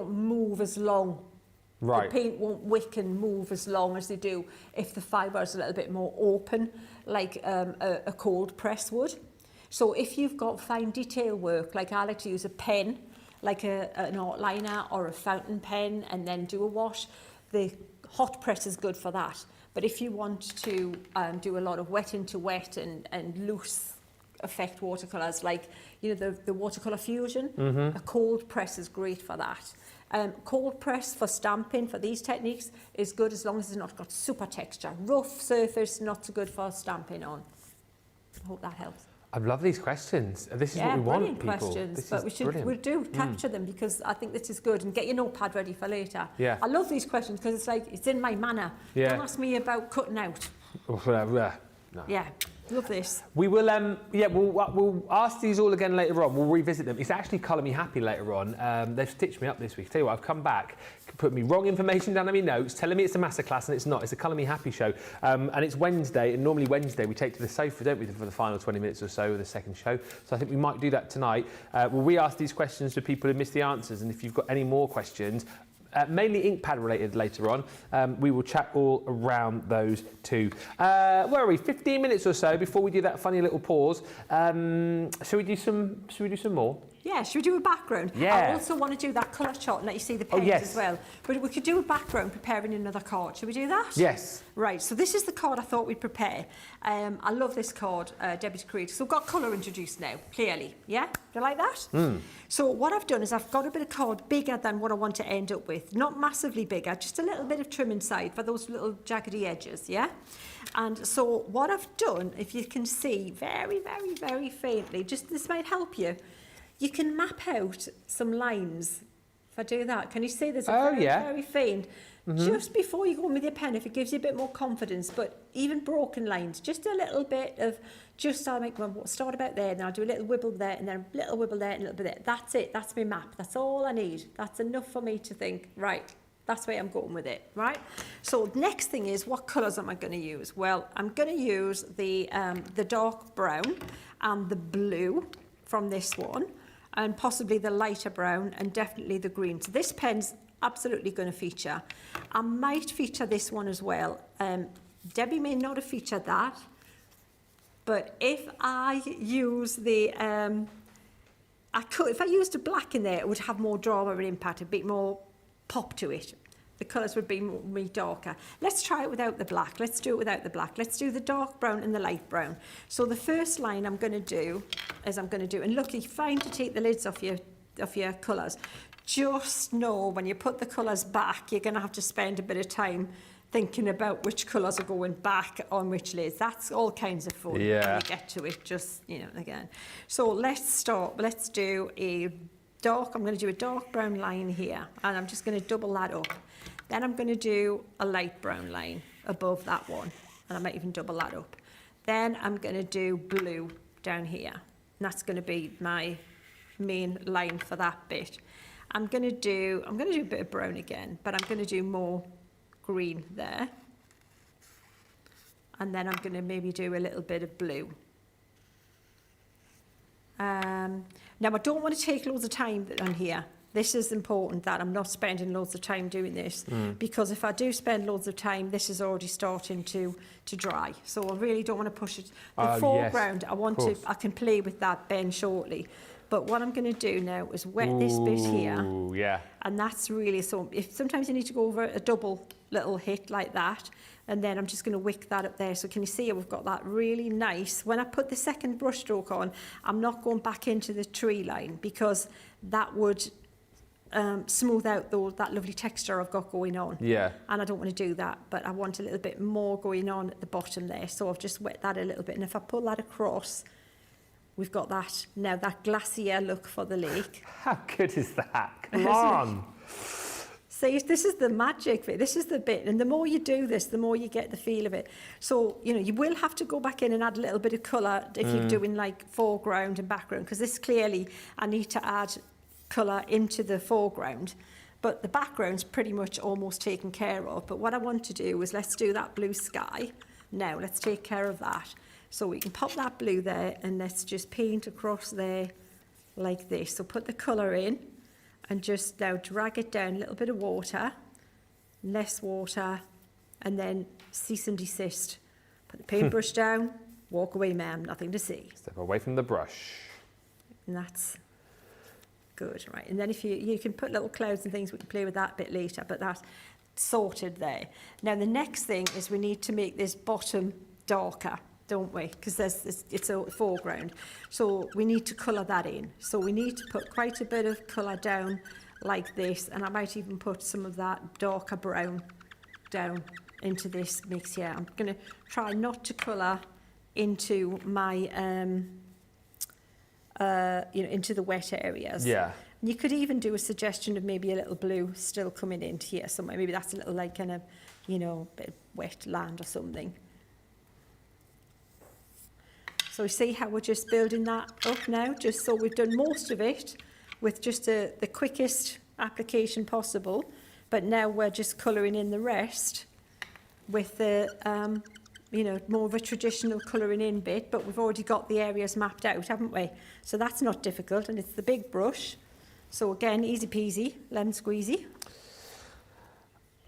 move as long. Right. The paint won't wick and move as long as they do if the fibre is a little bit more open, like a cold press would. So if you've got fine detail work, like I like to use a pen, like an outliner or a fountain pen, and then do a wash, the hot press is good for that. But if you want to do a lot of wet into wet and loose effect watercolours, like, you know, the watercolour fusion. A cold press is great for that. Cold press for stamping for these techniques is good as long as it's not got super texture. Rough surface, not so good for stamping on. I hope that helps. I love these questions. This is what we want, people. Questions, this but is we do capture them because I think this is good, and get your notepad ready for later. Yeah. I love these questions because it's like, it's in my manner. Yeah. Don't ask me about cutting out. No. Yeah, love this. We will, we'll ask these all again later on. We'll revisit them. It's actually Colour Me Happy later on. They've stitched me up this week. Tell you what, I've come back, put me wrong information down on my notes, telling me it's a masterclass, and it's not. It's a Colour Me Happy show. And it's Wednesday, and normally Wednesday we take to the sofa, don't we, for the final 20 minutes or so of the second show. So I think we might do that tonight. We'll re-ask these questions to people who missed the answers, and if you've got any more questions, mainly ink pad related later on. We will chat all around those too. Where are we? 15 minutes or so before we do that funny little pause. Shall we do some more? Yeah, should we do a background? Yeah. I also want to do that colour chart and let you see the pens yes. as well. But we could do a background preparing another card. Should we do that? Yes. Right, so this is the card I thought we'd prepare. I love this card, Debbie's created. So we've got colour introduced now, clearly. Yeah? Do you like that? So what I've done is I've got a bit of card bigger than what I want to end up with. Not massively bigger, just a little bit of trim inside for those little jaggedy edges, yeah? And so what I've done, if you can see very, very, very faintly, just this might help you. You can map out some lines. If I do that, can you see there's a very faint, just before you go in with your pen, if it gives you a bit more confidence, but even broken lines, just a little bit of, just I'll make one, start about there, and then I'll do a little wibble there, and then a little wibble there, and a little bit there. That's it, that's my map, that's all I need. That's enough for me to think, right, that's where I'm going with it, right? So next thing is, what colours am I going to use? Well, I'm going to use the dark brown and the blue from this one, and possibly the lighter brown, and definitely the green. So this pen's absolutely going to feature. I might feature this one as well. Debbie may not have featured that, but if I use the, if I used a black in there, it would have more drama and impact, a bit more pop to it. The colours would be more darker. Let's try it without the black. Let's do it without the black. Let's do the dark brown and the light brown. So the first line I'm going to do is and look, you're fine to take the lids off your colours. Just know when you put the colours back, you're going to have to spend a bit of time thinking about which colours are going back on which lids. That's all kinds of fun when you get to it, just, you know, again. So let's start. Let's do a dark, I'm going to do a dark brown line here, and I'm just going to double that up. Then I'm going to do a light brown line above that one, and I might even double that up. Then I'm going to do blue down here, and that's going to be my main line for that bit. I'm going to do a bit of brown again, but I'm going to do more green there. And then I'm going to maybe do a little bit of blue. Now, I don't want to take loads of time on here. This is important that I'm not spending loads of time doing this, because if I do spend loads of time, this is already starting to dry. So I really don't want to push it. The foreground, yes, I can play with that Ben shortly. But what I'm going to do now is wet this bit here. Yeah. And that's really, so if sometimes you need to go over a double little hit like that, and then I'm just going to wick that up there. So can you see we've got that really nice. When I put the second brush stroke on, I'm not going back into the tree line, because that would smooth out that lovely texture I've got going on. Yeah. And I don't want to do that, but I want a little bit more going on at the bottom there. So I've just wet that a little bit. And if I pull that across, we've got that now, that glacier look for the lake. How good is that? Come on. See, this is the magic bit. This is the bit. And the more you do this, the more you get the feel of it. So, you know, you will have to go back in and add a little bit of colour if you're doing like foreground and background, because this clearly, I need to add colour into the foreground. But the background's pretty much almost taken care of. But what I want to do is, let's do that blue sky. Now, let's take care of that. So we can pop that blue there, and let's just paint across there like this. So put the colour in, and just now drag it down, a little bit of water, less water, and then cease and desist. Put the paintbrush down, walk away, ma'am, nothing to see. Step away from the brush. And that's good, right? And then if you can put little clouds and things, we can play with that a bit later, but that's sorted there. Now the next thing is we need to make this bottom darker. don't we? Because it's a foreground. So we need to colour that in. So we need to put quite a bit of colour down like this, and I might even put some of that darker brown down into this mix here. I'm going to try not to colour into my, into the wet areas. Yeah. You could even do a suggestion of maybe a little blue still coming into here somewhere. Maybe that's a little like kind of, bit of wet land or something. So you see how we're just building that up now, just so we've done most of it with just the quickest application possible. But now we're just colouring in the rest with the, more of a traditional colouring in bit, but we've already got the areas mapped out, haven't we? So that's not difficult, and it's the big brush. So again, easy peasy, lemon squeezy.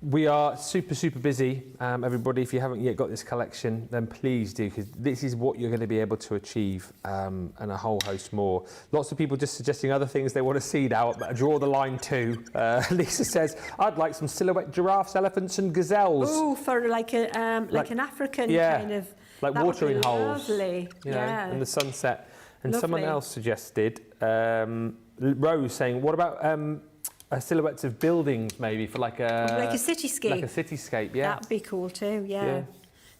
We are super, super busy. Everybody, if you haven't yet got this collection, then please do, because this is what you're going to be able to achieve, and a whole host more. Lots of people just suggesting other things they want to see now, but draw the line too. Lisa says, I'd like some silhouette giraffes, elephants and gazelles. Oh, for like an African kind of... Like watering holes. Lovely, yeah. And the sunset. And Lovely. someone else suggested, Rose saying, what about... silhouettes of buildings, maybe, for like a cityscape. Like a cityscape, yeah. That'd be cool too, yeah.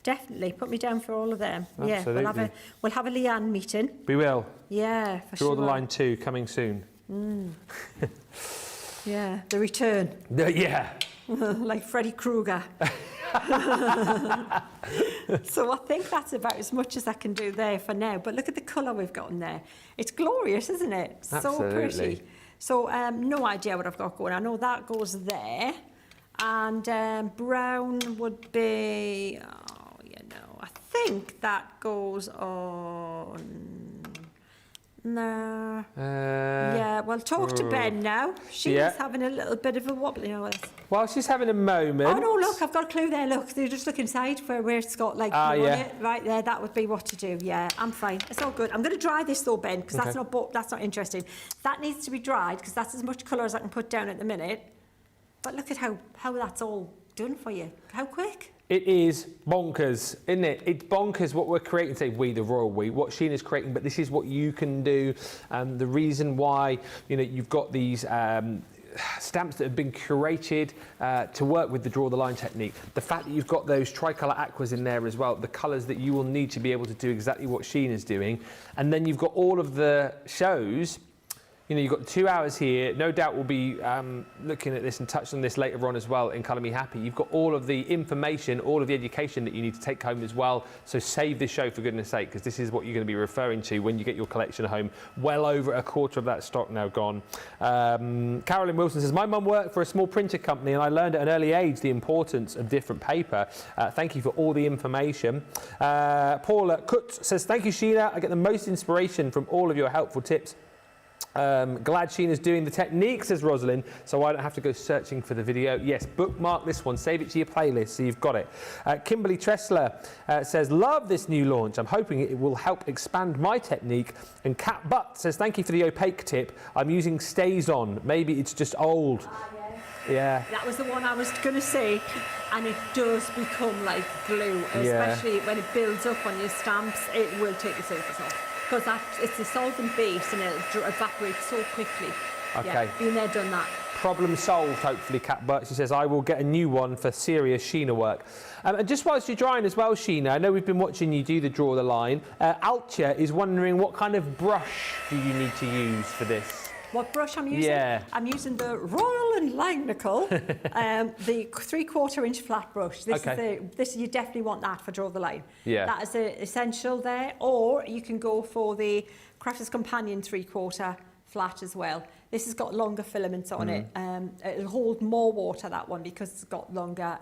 Definitely. Put me down for all of them. Absolutely. Yeah, we'll have a Leanne meeting. We will. Yeah, for sure. Draw the line 2, coming soon. Yeah, the return. Yeah. Like Freddy Krueger. So I think that's about as much as I can do there for now. But look at the colour we've got in there. It's glorious, isn't it? Absolutely. So pretty. So no idea what I've got going. I know that goes there. And brown would be, I think that goes on... No. Yeah, well, talk to Ben now. She's having a little bit of a wobble. Well, she's having a moment. Oh, no, look, I've got a clue there. Look, they just look inside where it's got, like, on it. Right there, that would be what to do. Yeah, I'm fine. It's all good. I'm going to dry this, though, Ben, because that's not interesting. That needs to be dried, because that's as much colour as I can put down at the minute. But look at how that's all done for you. How quick. It is bonkers, isn't it? It's bonkers what we're creating. Say we, the royal we, what Sheena's creating, but this is what you can do. The reason why, you've got these stamps that have been curated to work with the draw the line technique. The fact that you've got those tricolour aquas in there as well, the colours that you will need to be able to do exactly what Sheena's doing. And then you've got all of the shows. You've got 2 hours here. No doubt we'll be looking at this and touch on this later on as well in Colour Me Happy. You've got all of the information, all of the education that you need to take home as well. So save this show for goodness sake, because this is what you're going to be referring to when you get your collection home. Well over a quarter of that stock now gone. Carolyn Wilson says, my mum worked for a small printer company and I learned at an early age the importance of different paper. Thank you for all the information. Paula Kutz says, thank you, Sheena. I get the most inspiration from all of your helpful tips. Glad Sheena's doing the technique, says Rosalind, so I don't have to go searching for the video. Yes, bookmark this one, save it to your playlist so you've got it. Kimberly Tressler says, love this new launch. I'm hoping it will help expand my technique. And Kat Butt says, thank you for the opaque tip. I'm using Stays On. Maybe it's just old. Yeah. That was the one I was going to say, and it does become like glue, especially when it builds up on your stamps. It will take the surface off. Because it's a solvent base and it'll evaporate so quickly. Okay. Yeah, been there, done that. Problem solved, hopefully, Kat Burt. She says, I will get a new one for serious Sheena work. And just whilst you're drying as well, Sheena, I know we've been watching you do the draw the line. Altja is wondering what kind of brush do you need to use for this? What brush I'm using? Yeah. I'm using the Royal and Nickel, the 3/4 inch flat brush. This you definitely want that for draw the line. Yeah. That is essential there. Or you can go for the Crafter's Companion 3/4 flat as well. This has got longer filaments on it. It'll hold more water, that one, because it's got longer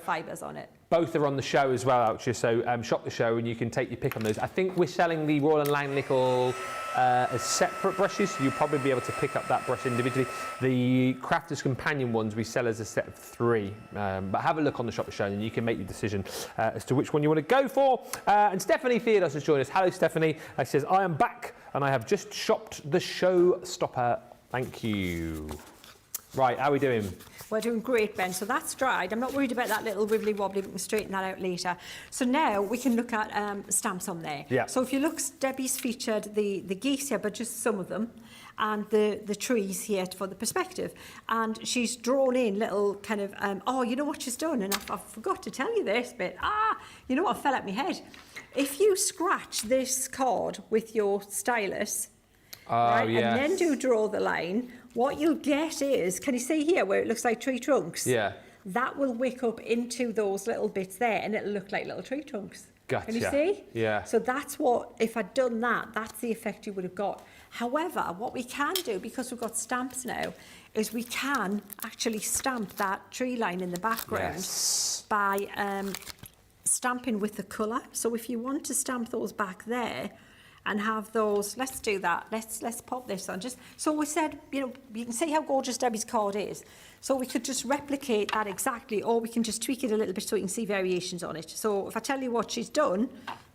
fibres on it. Both are on the show as well, Altja, so shop the show and you can take your pick on those. I think we're selling the Royal and Langnickel as separate brushes, so you'll probably be able to pick up that brush individually. The Crafter's Companion ones we sell as a set of 3, but have a look on the shop the show and you can make your decision as to which one you want to go for. And Stephanie Theodos has joined us. Hello, Stephanie. She says, I am back and I have just shopped the Showstopper. Thank you. Right, how are we doing? We're doing great, Ben. So that's dried. I'm not worried about that little wibbly wobbly. We can straighten that out later. So now we can look at stamps on there. Yeah. So if you look, Debbie's featured the geese here, but just some of them, and the trees here for the perspective. And she's drawn in little kind of, oh, you know what she's done? And I forgot to tell you this bit. You know what fell out my head? If you scratch this card with your stylus, right, yes. and then draw the line, what you'll get is, can you see here where it looks like tree trunks? Yeah. That will wick up into those little bits there and it'll look like little tree trunks. Gotcha. Can you see? Yeah. So that's what, if I'd done that, that's the effect you would have got. However, what we can do, because we've got stamps now, is we can actually stamp that tree line in the background by stamping with the colour. So if you want to stamp those back there, and have those, let's do that. Let's pop this on. Just so we said, you know, you can see how gorgeous Debbie's card is. So we could just replicate that exactly, or we can just tweak it a little bit so you can see variations on it. So if I tell you what she's done,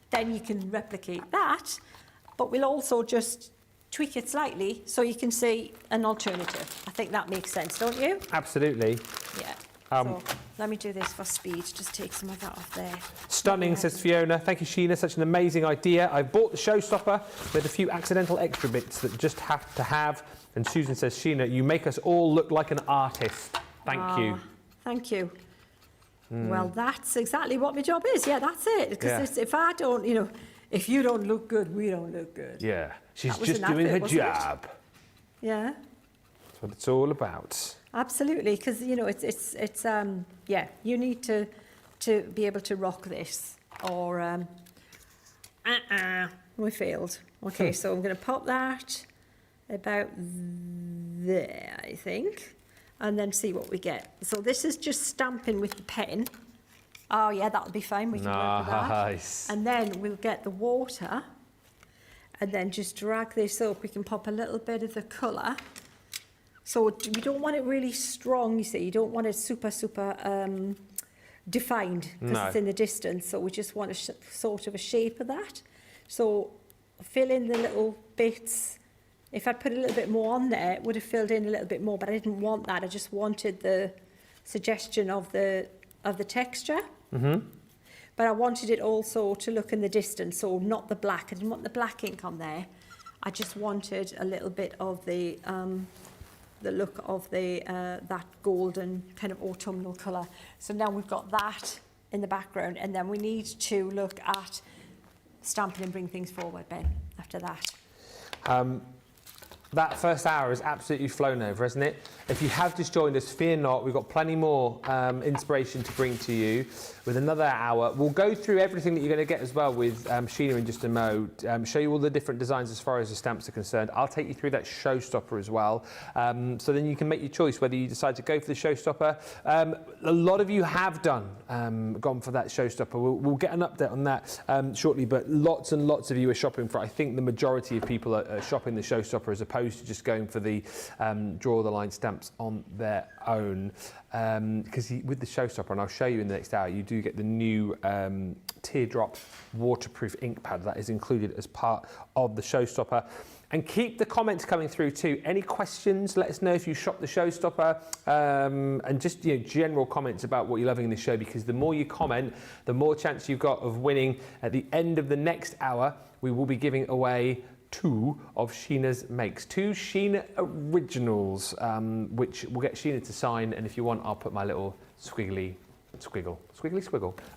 then you can replicate that. But we'll also just tweak it slightly so you can see an alternative. I think that makes sense, don't you? Absolutely. Yeah. So let me do this for speed, just take some of that off there. Stunning, says Fiona. Thank you, Sheena. Such an amazing idea. I bought the Showstopper with a few accidental extra bits that just have to have. And Susan says, Sheena, you make us all look like an artist. Thank you. Thank you. Well, that's exactly what my job is. Yeah, that's it. Because if I don't, you know, if you don't look good, we don't look good. Yeah, she's was just an doing her advert, wasn't it? job. Yeah. That's what it's all about. Absolutely, because you know it's yeah, you need to be able to rock this, or we failed. Okay, so I'm going to pop that about there, I think, and then see what we get. So this is just stamping with the pen. Oh yeah, that'll be fine. We can work with that. Nice. And then we'll get the water, and then just drag this up. We can pop a little bit of the colour. So we don't want it really strong, you see. You don't want it super defined because it's in the distance. So we just want a sort of a shape of that. So fill in the little bits. If I'd put a little bit more on there, it would have filled in a little bit more, but I didn't want that. I just wanted the suggestion of the texture. Mm-hmm. But I wanted it also to look in the distance, so not the black. I didn't want the black ink on there. I just wanted a little bit of the look of the that golden kind of autumnal colour. So now we've got that in the background, and then we need to look at stamping and bring things forward, Ben, after that. That first hour has absolutely flown over, hasn't it? If you have just joined us, fear not, we've got plenty more inspiration to bring to you with another hour. We'll go through everything that you're going to get as well with Sheena in just a mo, show you all the different designs as far as the stamps are concerned. I'll take you through that Showstopper as well. So then you can make your choice whether you decide to go for the Showstopper. A lot of you have gone for that Showstopper. We'll get an update on that shortly, but lots and lots of you are shopping for it. I think the majority of people are shopping the Showstopper as opposed to just going for the draw the line stamps on their own, because with the Showstopper, and I'll show you in the next hour, you do get the new teardrop waterproof ink pad that is included as part of the Showstopper. And keep the comments coming through too. Any questions? Let us know if you shop the Showstopper, and just general comments about what you're loving in the show, because the more you comment, the more chance you've got of winning. At the end of the next hour, we will be giving away 2 of Sheena's makes, 2 Sheena originals, which we'll get Sheena to sign. And if you want, I'll put my little squiggly squiggle.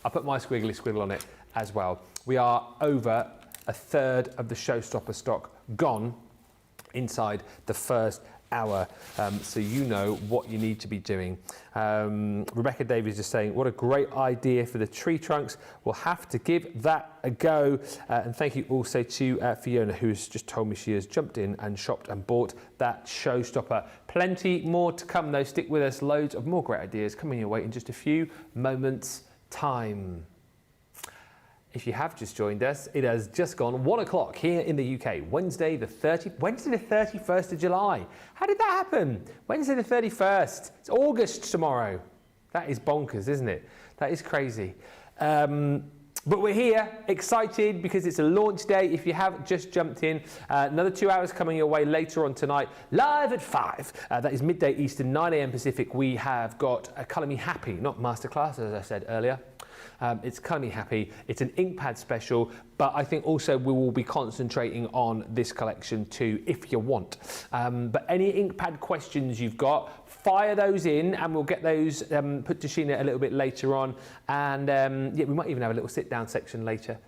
I'll put my squiggly squiggle on it as well. We are over a third of the Showstopper stock gone inside the first hour, so you know what you need to be doing. Rebecca Davies is saying, what a great idea for the tree trunks. We'll have to give that a go. And thank you also to Fiona, who's just told me she has jumped in and shopped and bought that Showstopper. Plenty more to come though. Stick with us. Loads of more great ideas coming your way in just a few moments' time. If you have just joined us, it has just gone 1 o'clock here in the UK. Wednesday the 31st of July. How did that happen? Wednesday the 31st. It's August tomorrow. That is bonkers, isn't it? That is crazy. But we're here, excited, because it's a launch day. If you have just jumped in, another 2 hours coming your way later on tonight, live at 5. That is midday Eastern, 9 a.m. Pacific. We have got a Colour Me Happy, not Masterclass, as I said earlier. It's Colour Me Happy. It's an ink pad special, but I think also we will be concentrating on this collection too, if you want. But any ink pad questions you've got, fire those in, and we'll get those put to Sheena a little bit later on. And yeah, we might even have a little sit-down section later.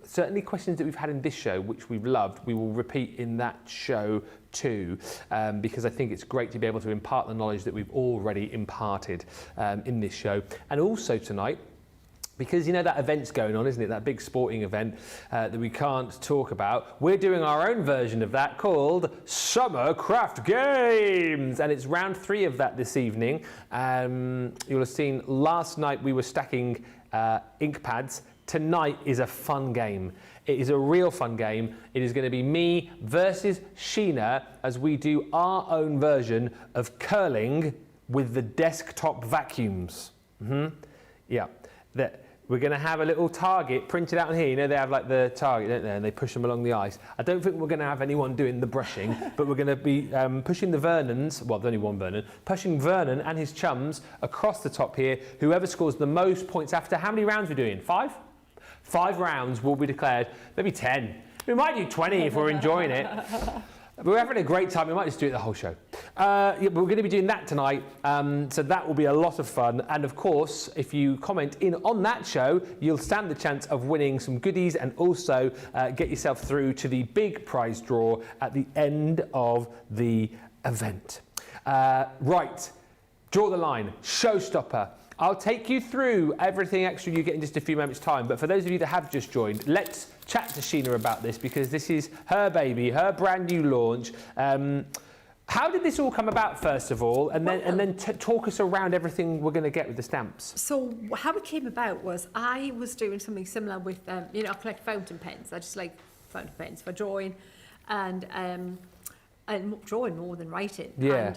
Certainly questions that we've had in this show, which we've loved, we will repeat in that show too, because I think it's great to be able to impart the knowledge that we've already imparted in this show. And also tonight, because you know that event's going on, isn't it? That big sporting event that we can't talk about. We're doing our own version of that called Summer Craft Games. And it's round 3 of that this evening. You'll have seen last night we were stacking ink pads. Tonight is a fun game. It is a real fun game. It is going to be me versus Sheena as we do our own version of curling with the desktop vacuums. Yeah. We're going to have a little target printed out on here. You know, they have like the target, don't they? And they push them along the ice. I don't think we're going to have anyone doing the brushing, but we're going to be pushing the Vernons, well, there's only one Vernon, pushing Vernon and his chums across the top here. Whoever scores the most points after, how many rounds are we doing? 5? 5 rounds will be declared, maybe 10. We might do 20 if we're enjoying it. We're having a great time. We might just do it the whole show. Yeah, but we're going to be doing that tonight, so that will be a lot of fun. And of course, if you comment in on that show, you'll stand the chance of winning some goodies and also get yourself through to the big prize draw at the end of the event. Right, draw the line, Showstopper. I'll take you through everything extra you get in just a few moments' time, but for those of you that have just joined, let's chat to Sheena about this, because this is her baby, her brand new launch. How did this all come about, first of all, and then talk us around everything we're going to get with the stamps? So how it came about was I was doing something similar with, you know, I collect fountain pens. I just like fountain pens for drawing, and drawing more than writing. Yeah.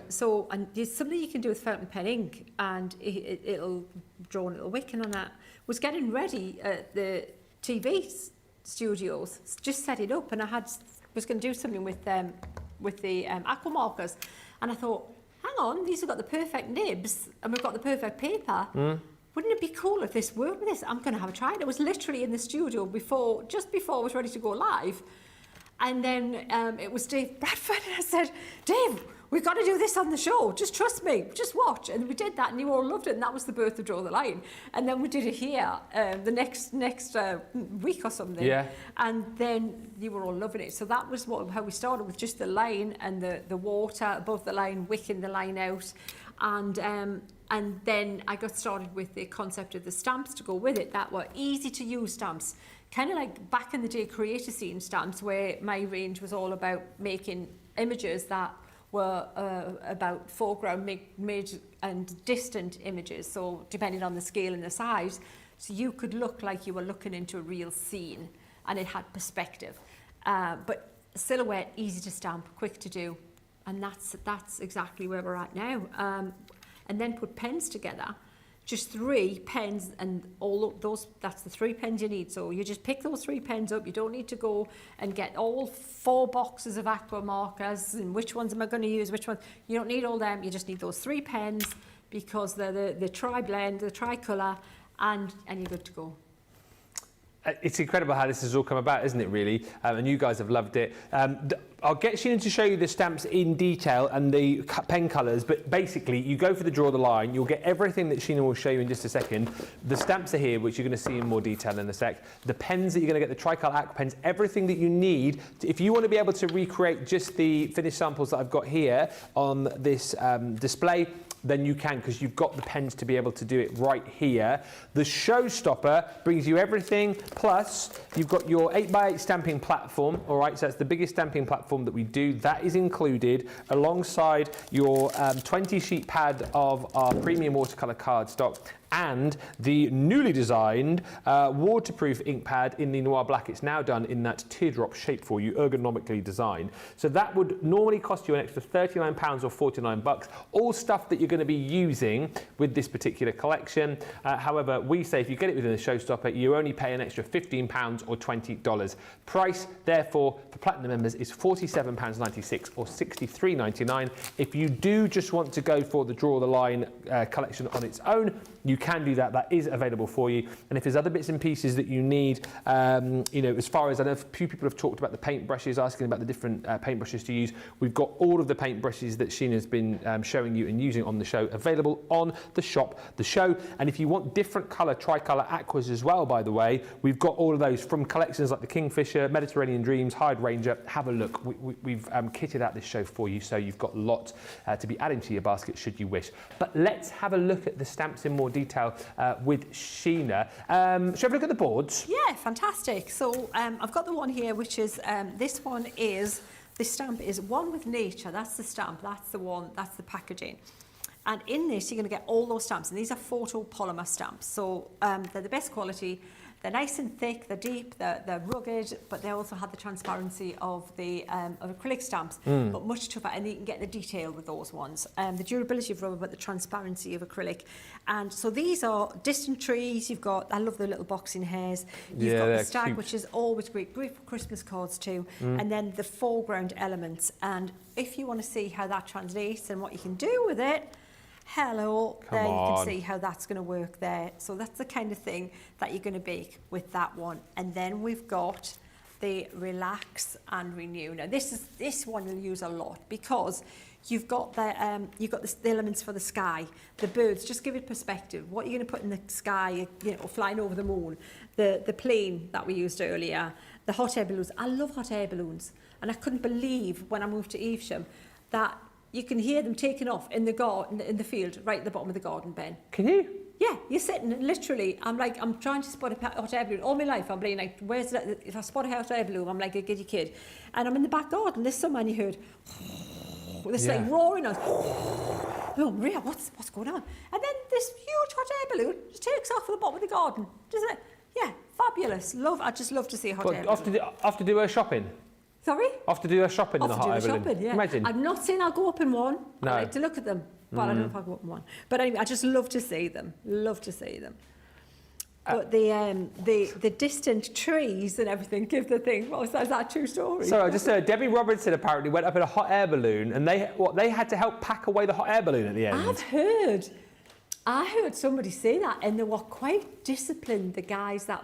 And there's something you can do with fountain pen ink, and it'll draw a little wick, and on that was getting ready at the TV studios, just set it up, and was going to do something with the aqua markers, and I thought, hang on, these have got the perfect nibs, and we've got the perfect paper. Wouldn't it be cool if this worked with this? I'm going to have a try. And it was literally in the studio just before I was ready to go live. And then it was Dave Bradford, and I said, Dave, we've got to do this on the show. Just trust me. Just watch. And we did that, and you all loved it, and that was the birth of Draw the Line. And then we did it here the next week or something. Yeah. And then you were all loving it. So that was how we started, with just the line and the water above the line, wicking the line out. And then I got started with the concept of the stamps to go with it that were easy to use stamps. Kind of like back in the day creator scene stamps, where my range was all about making images that were about foreground, mid and distant images, so depending on the scale and the size, so you could look like you were looking into a real scene, and it had perspective. But silhouette, easy to stamp, quick to do, and that's exactly where we're at now. And then put pens together. Just 3 pens, and all those, that's the 3 pens you need. So you just pick those 3 pens up. You don't need to go and get all 4 boxes of aqua markers and which ones am I going to use, which ones. You don't need all them. You just need those 3 pens, because they're the tri-blend, the tri-colour, and you're good to go. It's incredible how this has all come about, isn't it, really? And you guys have loved it. I'll get Sheena to show you the stamps in detail and the pen colours, but basically you go for the Draw the Line, you'll get everything that Sheena will show you in just a second. The stamps are here, which you're going to see in more detail in a sec. The pens that you're going to get, the tricolour aqua pens, everything that you need. If you want to be able to recreate just the finished samples that I've got here on this display, then you can, because you've got the pens to be able to do it right here. The Showstopper brings you everything, plus you've got your 8x8 stamping platform, all right, so that's the biggest stamping platform that we do. That is included alongside your 20 sheet pad of our premium watercolour cardstock, and the newly designed waterproof ink pad in the Noir Black. It's now done in that teardrop shape for you, ergonomically designed. So that would normally cost you an extra £39 or $49, all stuff that you're going to be using with this particular collection. However, we say if you get it within the Showstopper, you only pay an extra £15 or $20. Price, therefore, for Platinum members is £47.96 or $63.99. If you do just want to go for the Draw the Line collection on its own, you can do that. That is available for you. And if there's other bits and pieces that you need, you know, as far as I know, a few people have talked about the paintbrushes, asking about the different paintbrushes to use. We've got all of the paintbrushes that Sheena's been showing you and using on the show available on the shop, the show. And if you want different colour, tricolour aquas as well, by the way, we've got all of those from collections like the Kingfisher, Mediterranean Dreams, Hyde Ranger. Have a look. We've kitted out this show for you, so you've got a lot to be adding to your basket should you wish. But let's have a look at the stamps in more detail with Sheena. Shall we have a look at the boards? Yeah, fantastic. So I've got the one here, which is, this one is, this stamp is One with Nature. That's the stamp, that's the one, that's the packaging. And in this, you're going to get all those stamps. And these are photopolymer stamps. So they're the best quality. They're nice and thick, they're deep, they're rugged, but they also have the transparency of the of acrylic stamps, but much tougher, and you can get the detail with those ones. The durability of rubber, but the transparency of acrylic. And so these are distant trees. You've got, I love the little boxing hairs. You've got the stag, which is always great for Christmas cards too. And then the foreground elements. And if you want to see how that translates and what you can do with it, hello, there you can see how that's going to work there. So that's the kind of thing that you're going to bake with that one. And then we've got the Relax and Renew. Now this one you'll use a lot because you've got the elements for the sky, the birds. Just give it perspective. What you're going to put in the sky, you know, flying over the moon, the plane that we used earlier, the hot air balloons. I love hot air balloons, and I couldn't believe when I moved to Evesham that you can hear them taking off in the garden, in the field, right at the bottom of the garden, Ben. Can you? Yeah, you're sitting and literally, I'm trying to spot a hot air balloon. All my life, I'm being like, where's that? If I spot a hot air balloon, I'm like a giddy kid. And I'm in the back garden this summer and you heard this like roaring on. Oh, Maria, what's going on? And then this huge hot air balloon just takes off at the bottom of the garden. Doesn't it? Yeah, fabulous. I just love to see a hot air balloon. Off to do her shopping? Sorry? Off to do her shopping in the hot air balloon? Shopping, yeah. Imagine. I'm not saying I'll go up in one. No. I like to look at them, but I don't know if I'll go up in one. But anyway, I just love to see them. Love to see them. But the distant trees and everything give the thing. What was that? Is that a true story? So I just heard Debbie Robertson apparently went up in a hot air balloon, and they had to help pack away the hot air balloon at the end. I heard somebody say that, and they were quite disciplined, the guys that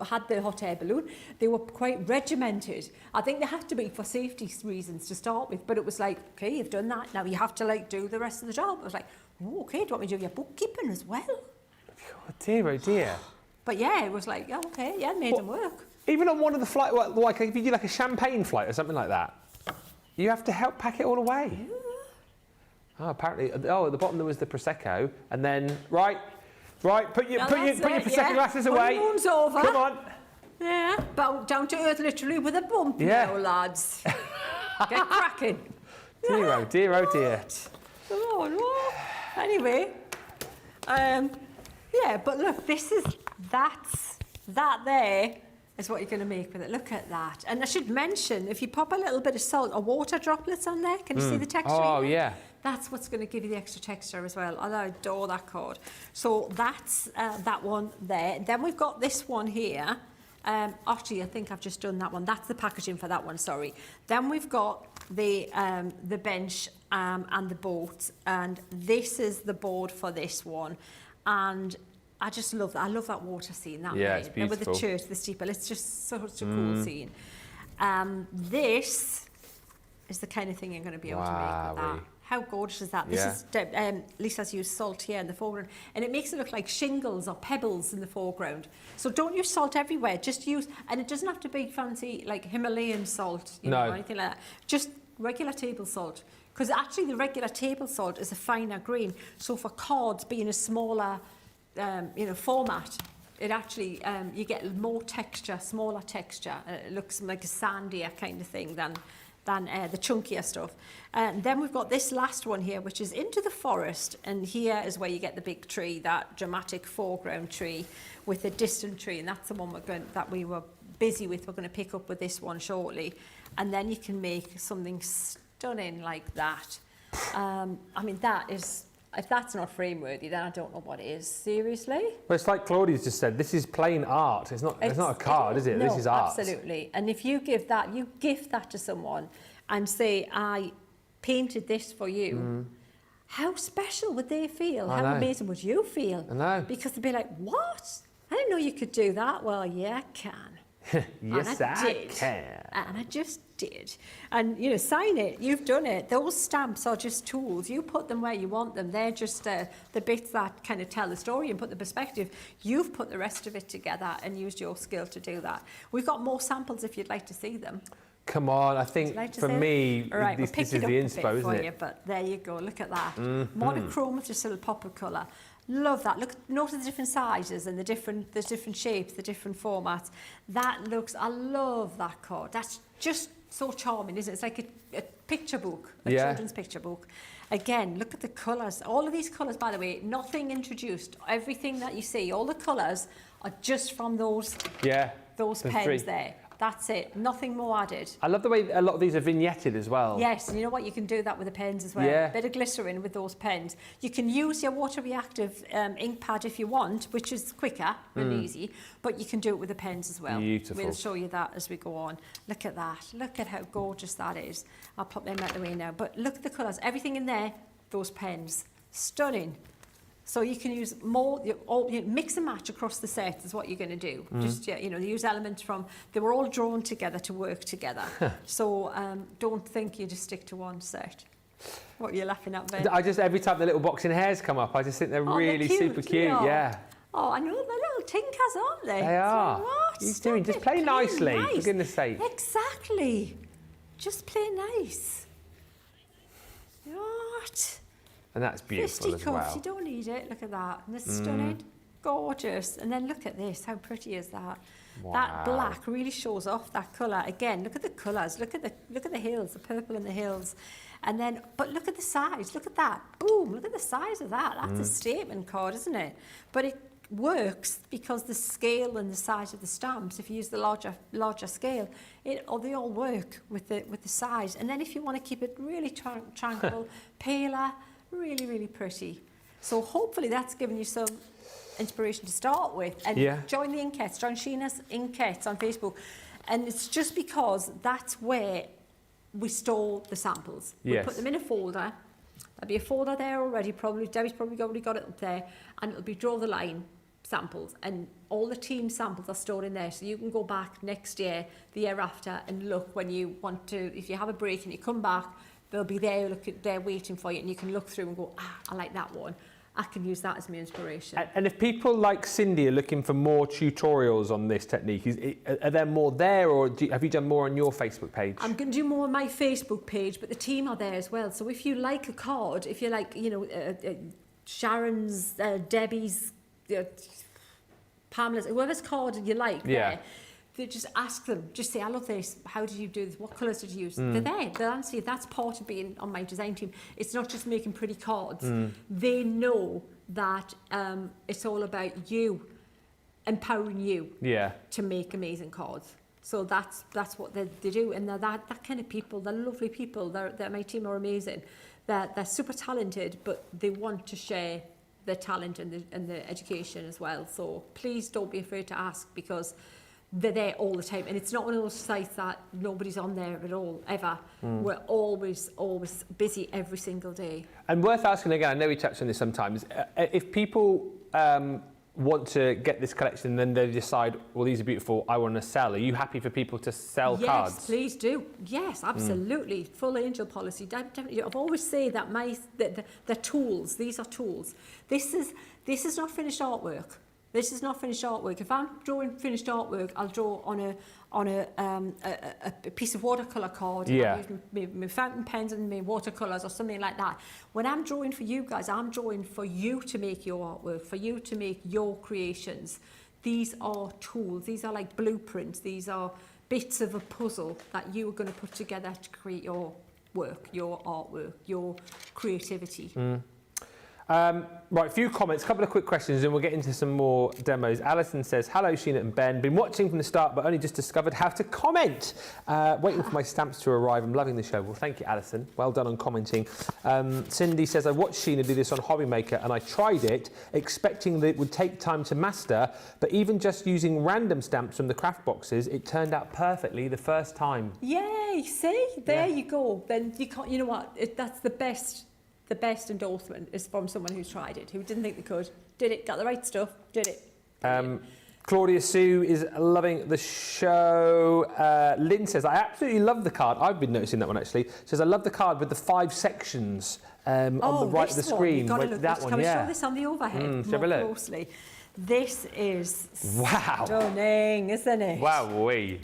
had the hot air balloon. They were quite regimented. I think they have to be for safety reasons to start with, but it was like, okay, you've done that, now you have to like do the rest of the job. I was like, oh, okay, do you want me to do your bookkeeping as well? Oh dear, oh dear. But yeah, it was like, yeah, okay, yeah, made them work. Even on one of the flights, like if you do like a champagne flight or something like that, you have to help pack it all away. Yeah. Oh, apparently, at the bottom there was the Prosecco, and then, right, put your Prosecco glasses away. Honeymoon's over. Come on. Yeah, bow down to earth literally with a bump, now, lads. Get cracking. Dear, oh dear, oh dear. Come on, what? Anyway, yeah, but look, that there is what you're going to make with it. Look at that. And I should mention, if you pop a little bit of salt or water droplets on there, can you see the texture? Oh, yeah. That's what's going to give you the extra texture as well. I adore that card. So that's that one there. Then we've got this one here. Actually, I think I've just done that one. That's the packaging for that one, sorry. Then we've got the bench and the boat. And this is the board for this one. And I just love that. I love that water scene. It's beautiful. With the church, the steeple. It's just such a cool scene. This is the kind of thing you're going to be able to make with that. How gorgeous is that? This is Lisa's used salt here in the foreground, and it makes it look like shingles or pebbles in the foreground. So don't use salt everywhere. Just use, and it doesn't have to be fancy like Himalayan salt, you know, or anything like that. Just regular table salt, because actually the regular table salt is a finer grain. So for cards being a smaller, format, it actually you get more texture, smaller texture. It looks like a sandier kind of thing than the chunkier stuff. And then we've got this last one here, which is into the forest. And here is where you get the big tree, that dramatic foreground tree with a distant tree. And that's the one that we were busy with. We're going to pick up with this one shortly. And then you can make something stunning like that. I mean, that is, if that's not frame worthy, then I don't know what is. Seriously? Well, it's like Claudia's just said, this is plain art. It's not a card, is it? No, This is art. Absolutely. And if you gift that to someone and say, I painted this for you, how special would they feel? How amazing would you feel? I know. Because they'd be like, what? I didn't know you could do that. Well, yeah, I can. Yes, I can. And I just did. And, you know, sign it. You've done it. Those stamps are just tools. You put them where you want them. They're just the bits that kind of tell the story and put the perspective. You've put the rest of it together and used your skill to do that. We've got more samples if you'd like to see them. Come on, I think for me, all right, this is the inspo, isn't it? But there you go. Look at that. Monochrome with just a little pop of colour. Love that. Look, notice the different sizes and the different shapes, the different formats. I love that card. That's just so charming, isn't it? It's like a picture book, a children's picture book. Again, look at the colours. All of these colours, by the way, nothing introduced. Everything that you see, all the colours are just from those pens there. That's it. Nothing more added. I love the way a lot of these are vignetted as well. Yes, and you know what? You can do that with the pens as well. Yeah. A bit of glycerin with those pens. You can use your water reactive ink pad if you want, which is quicker and easy, but you can do it with the pens as well. Beautiful. We'll show you that as we go on. Look at that. Look at how gorgeous that is. I'll pop them out the way now. But look at the colours. Everything in there, those pens. Stunning. So you can use more, mix and match across the set is what you're going to do. Just, use elements they were all drawn together to work together. So don't think you just stick to one set. What are you laughing at, Ben? Every time the little boxing hairs come up, I just think they're really super cute, yeah. Oh, I know, they're little tinkers, aren't they? They are. So what? He's doing, just play nicely, for goodness sake. Exactly. Just play nice. What? And that's beautiful as well. You don't need it. Look at that. And it's stunning. Gorgeous. And then look at this. How pretty is that? Wow. That black really shows off that colour. Again, look at the colours. Look at the hills, the purple in the hills. And then, but look at the size. Look at that. Boom. Look at the size of that. That's a statement card, isn't it? But it works because the scale and the size of the stamps, if you use the larger scale, they all work with the size. And then if you want to keep it really tranquil, paler, really, really pretty. So hopefully that's given you some inspiration to start with. And join the Inkettes, join Sheena's Inkettes on Facebook. And it's just because that's where we store the samples. We put them in a folder. There'll be a folder there already, probably. Debbie's probably already got it up there. And it'll be Draw the Line samples. And all the team samples are stored in there. So you can go back next year, the year after, and look when you want to, if you have a break and you come back, they'll be there, they're waiting for you, and you can look through and go, I like that one. I can use that as my inspiration. And if people like Cindy are looking for more tutorials on this technique, are there more there, or have you done more on your Facebook page? I'm going to do more on my Facebook page, but the team are there as well. So if you like a card, if you like, Sharon's, Debbie's, Pamela's, whoever's card you like there, just ask them, just say, I love this, how did you do this, what colours did you use? They're there, they'll answer you. That's part of being on my design team. It's not just making pretty cards. They know that it's all about you, empowering you to make amazing cards. So that's what they do, and they're that kind of people. They're lovely people. My team are amazing. They're super talented, but they want to share their talent and the education as well. So please don't be afraid to ask, because they're there all the time, and it's not one of those sites that nobody's on there at all, ever. We're always busy every single day. And worth asking again, I know we touched on this sometimes, if people want to get this collection, then they decide, well, these are beautiful, I want to sell. Are you happy for people to sell cards? Yes, please do. Yes, absolutely. Full angel policy. Definitely. I've always said that the tools, these are tools. This is not finished artwork. This is not finished artwork. If I'm drawing finished artwork, I'll draw on a piece of watercolour card. Yeah. I'll use my fountain pens and my watercolours or something like that. When I'm drawing for you guys, I'm drawing for you to make your artwork, for you to make your creations. These are tools. These are like blueprints. These are bits of a puzzle that you are going to put together to create your work, your artwork, your creativity. Right, a few comments, a couple of quick questions, and we'll get into some more demos. Alison says, hello Sheena and Ben, been watching from the start but only just discovered how to comment. Waiting for my stamps to arrive, I'm loving the show. Well, thank you, Alison, well done on commenting. Cindy says, I watched Sheena do this on Hobby Maker and I tried it, expecting that it would take time to master, but even just using random stamps from the craft boxes, it turned out perfectly the first time. Yay, see, there you go. Then you can't, you know what, that's the best endorsement is from someone who's tried it, who didn't think they could, did it, got the right stuff, did it. Claudia Sue is loving the show. Lynn says, I absolutely love the card. I've been noticing that one actually. Says, I love the card with the 5 sections on the right of the screen. Can we show this on the overhead more closely? This is stunning, isn't it? Wowee.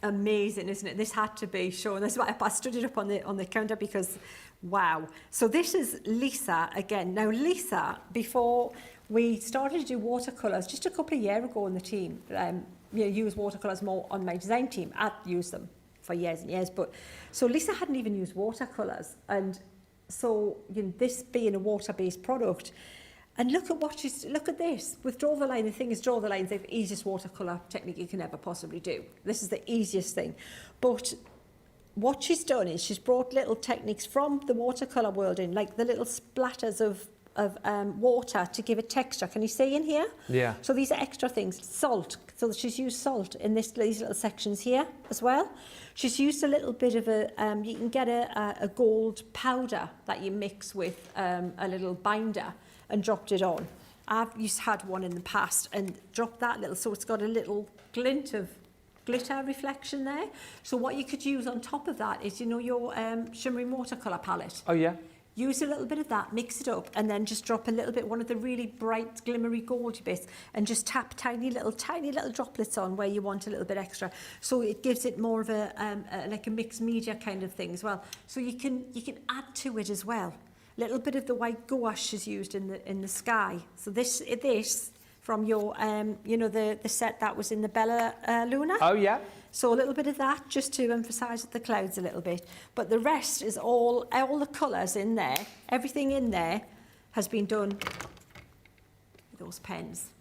Amazing, isn't it? This had to be shown. That's why I stood it up on the counter because, wow. So this is Lisa again. Now Lisa, before we started to do watercolours, just a couple of years ago in the team, use watercolours more on my design team. I've used them for years and years, but so Lisa hadn't even used watercolours, and so this being a water-based product. And look at this. With Draw the Line, the thing is Draw the Line is the easiest watercolour technique you can ever possibly do. This is the easiest thing. But what she's done is she's brought little techniques from the watercolour world in, like the little splatters of water to give it texture. Can you see in here? Yeah. So these are extra things. Salt. So she's used salt in these little sections here as well. She's used a little bit of you can get a gold powder that you mix with a little binder and dropped it on. I've had one in the past and dropped that little, so it's got a little glint of glitter reflection there. So what you could use on top of that is, your shimmering watercolour palette. Oh yeah. Use a little bit of that, mix it up, and then just drop a little bit, one of the really bright, glimmery, goldy bits, and just tap tiny little droplets on where you want a little bit extra. So it gives it more of like a mixed media kind of thing as well. So you can add to it as well. Little bit of the white gouache is used in the sky. So this from your the set that was in the Bella Luna. Oh yeah. So a little bit of that just to emphasise the clouds a little bit. But the rest is all the colours in there. Everything in there has been done with those pens.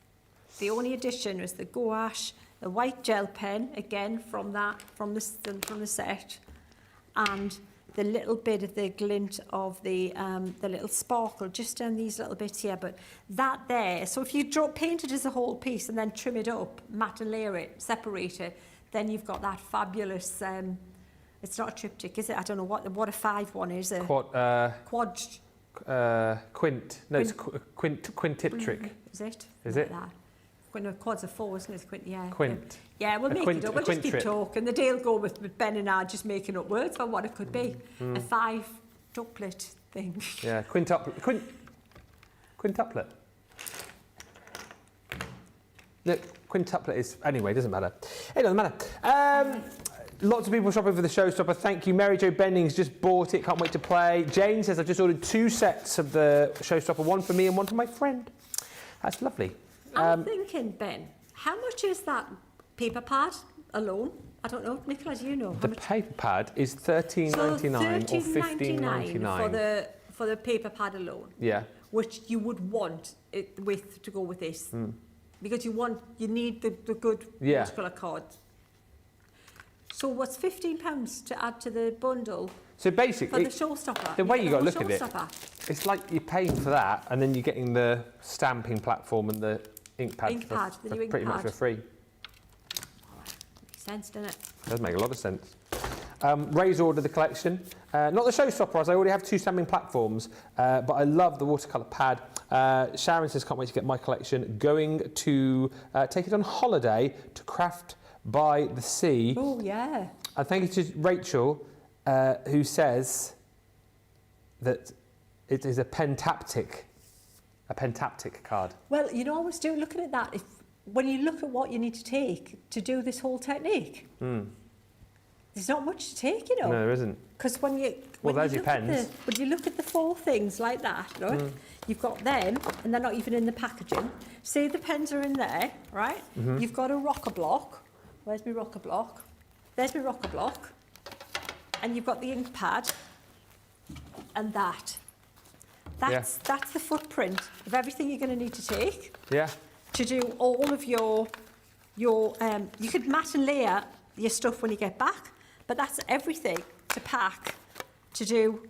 The only addition was the gouache, the white gel pen again from the set, and the little bit of the glint of the little sparkle just on these little bits here, but that there, so if you paint it as a whole piece and then trim it up, matte and layer it, separate it, then you've got that fabulous, it's not a triptych, is it? I don't know what a 5 one is. Quad. Quint. No, it's quintiptric. Is it? Is it? Like that. No, quads are 4, isn't it? Quint, yeah. Quint. Yeah, we'll make it up. We'll just keep talking. The day will go with Ben and I just making up words for what it could be. A 5 duplet thing. Yeah, quintuplet. Look, quintuplet is... Anyway, it doesn't matter. It doesn't matter. Lots of people shopping for the Showstopper. Thank you. Mary Jo Bennings just bought it. Can't wait to play. Jane says, I've just ordered 2 sets of the Showstopper. One for me and one for my friend. That's lovely. I'm thinking, Ben, how much is that paper pad alone? I don't know. Nicola, do you know? The paper pad is $13.99 or $15.99 for the paper pad alone. Yeah. Which you would want it to go with this, because you need the good watercolour card. So what's £15 to add to the bundle? So basically, for the Showstopper. The way you got to look at it, it's like you're paying for that, and then you're getting the stamping platform and the ink pad pretty much for free. Makes sense, doesn't it? Does make a lot of sense. Ray's ordered the collection. Not the Showstopper, as I already have 2 stamping platforms, but I love the watercolour pad. Sharon says, can't wait to get my collection. Going to take it on holiday to Craft by the Sea. Oh, yeah. And thank you to Rachel, who says that it is a pentaptic card. Well, I was looking at that. When you look at what you need to take to do this whole technique, there's not much to take, No, there isn't. Because when you look at the 4 things like that, right? You've got them, and they're not even in the packaging. Say the pens are in there, right? You've got a rocker block. Where's my rocker block? there's my rocker block, and you've got the ink pad, and that's the footprint of everything you're going to need to take. Yeah. To do all of your you could mat and layer your stuff when you get back, but that's everything to pack, to do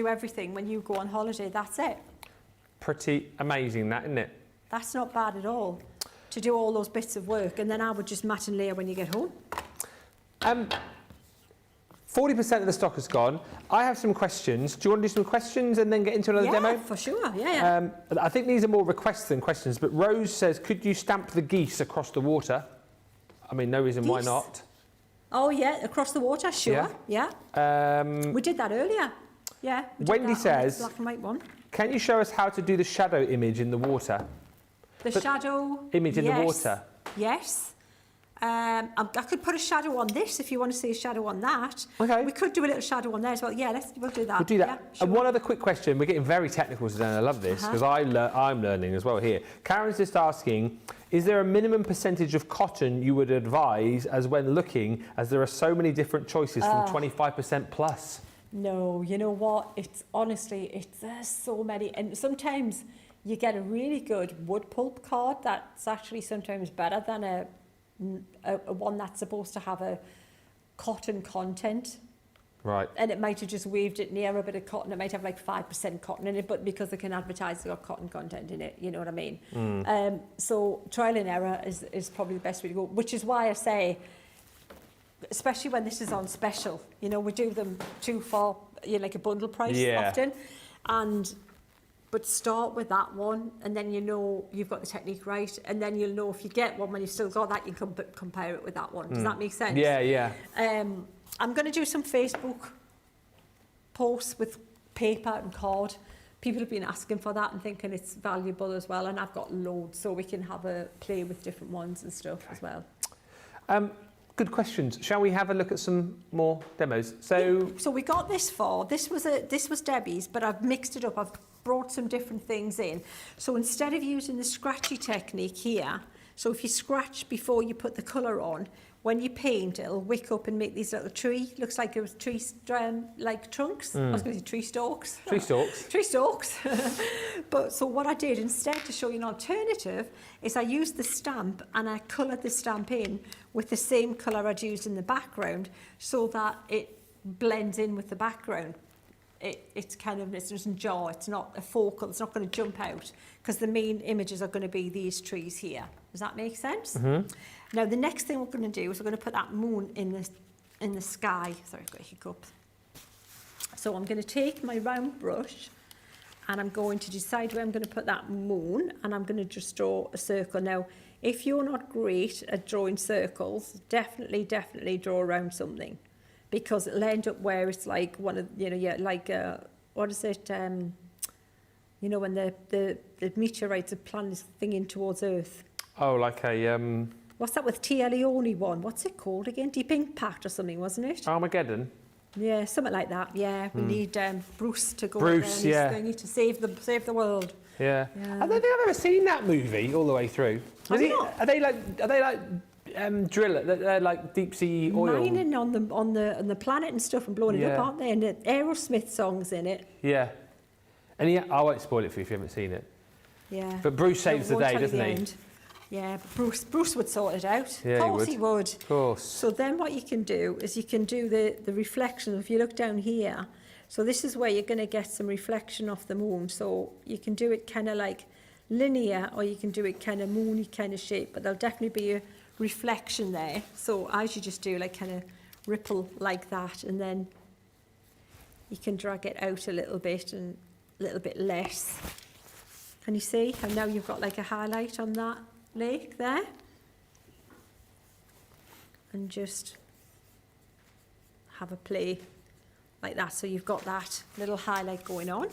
everything when you go on holiday. That's it. Pretty amazing, that, isn't it? That's not bad at all, to do all those bits of work, and then I would just mat and layer when you get home. 40% of the stock is gone. I have some questions. Do you want to do some questions and then get into another demo? Yeah, for sure. Yeah. I think these are more requests than questions, but Rose says, could you stamp the geese across the water? I mean, no reason why Geese? not. Oh, yeah, across the water, sure. Yeah. We did that earlier. Yeah. We did Wendy that on the says, black and white one. can you show us how to do the shadow image in the water? The shadow image in the water. Yes. I could put a shadow on this if you want to see a shadow on that. Okay. We could do a little shadow on there as well. Yeah, we'll do that. We'll do that. Yeah, sure. And one other quick question. We're getting very technical today, and I love this because I'm learning as well here. Karen's just asking, is there a minimum percentage of cotton you would advise as when looking, as there are so many different choices from 25% plus? No, you know what? It's honestly, there's so many. And sometimes you get a really good wood pulp card that's actually sometimes better than a one that's supposed to have a cotton content. Right. And it might have just waved it near a bit of cotton. It might have like 5% cotton in it, but because they can advertise they've got cotton content in it, you know what I mean? So trial and error is probably the best way to go, which is why I say, especially when this is on special, you know, we do them 2 for, like a bundle price often. But start with that one, and then you know you've got the technique right, and then you'll know if you get one when you've still got that, you can compare it with that one. Does that make sense? Yeah, yeah. I'm going to do some Facebook posts with paper and card. People have been asking for that and thinking it's valuable as well, and I've got loads, so we can have a play with different ones and stuff as well. Good questions. Shall we have a look at some more demos? So we got this far. This was Debbie's, but I've mixed it up. I've brought some different things in. So instead of using the scratchy technique here, so if you scratch before you put the colour on, when you paint, it'll wick up and make these little tree. Looks like it was tree, like trunks. I was going to say tree stalks. Tree stalks. Tree stalks. But so what I did instead, to show you an alternative, is I used the stamp and I coloured the stamp in with the same colour I'd used in the background, so that it blends in with the background. It's kind of, it doesn't jar, it's not a focal, it's not going to jump out, because the main images are going to be these trees here. Does that make sense? Now the next thing we're going to do is we're going to put that moon in the sky. Sorry, I've got a hiccup. So I'm going to take my round brush and I'm going to decide where I'm going to put that moon, and I'm going to just draw a circle. Now, if you're not great at drawing circles, definitely draw around something, because it'll end up where it's like one of, like, what is it, when the meteorites are plunging towards Earth. Oh, like a... What's that with Tia Leone one? What's it called again? Deep Impact or something, wasn't it? Armageddon? Yeah, something like that. Yeah, we need Bruce to go Bruce, there. They need to save the world. Yeah. I don't think I've ever seen that movie all the way through. Are they like drill? They're like deep sea oil. Mining on the planet and stuff and blowing it up, aren't they? And the Aerosmith songs in it. Yeah. And I won't spoil it for you if you haven't seen it. Yeah. But Bruce saves the day, doesn't he? End. Yeah, but Bruce would sort it out. Yeah, of course he would. Of course. So then what you can do is you can do the reflection. If you look down here, so this is where you're going to get some reflection off the moon. So you can do it kind of like linear, or you can do it kind of moony kind of shape, but there'll definitely be a reflection there. So as you just do like kind of ripple like that, and then you can drag it out a little bit and a little bit less. Can you see? And now you've got like a highlight on that lake there, and just have a play like that, so you've got that little highlight going on.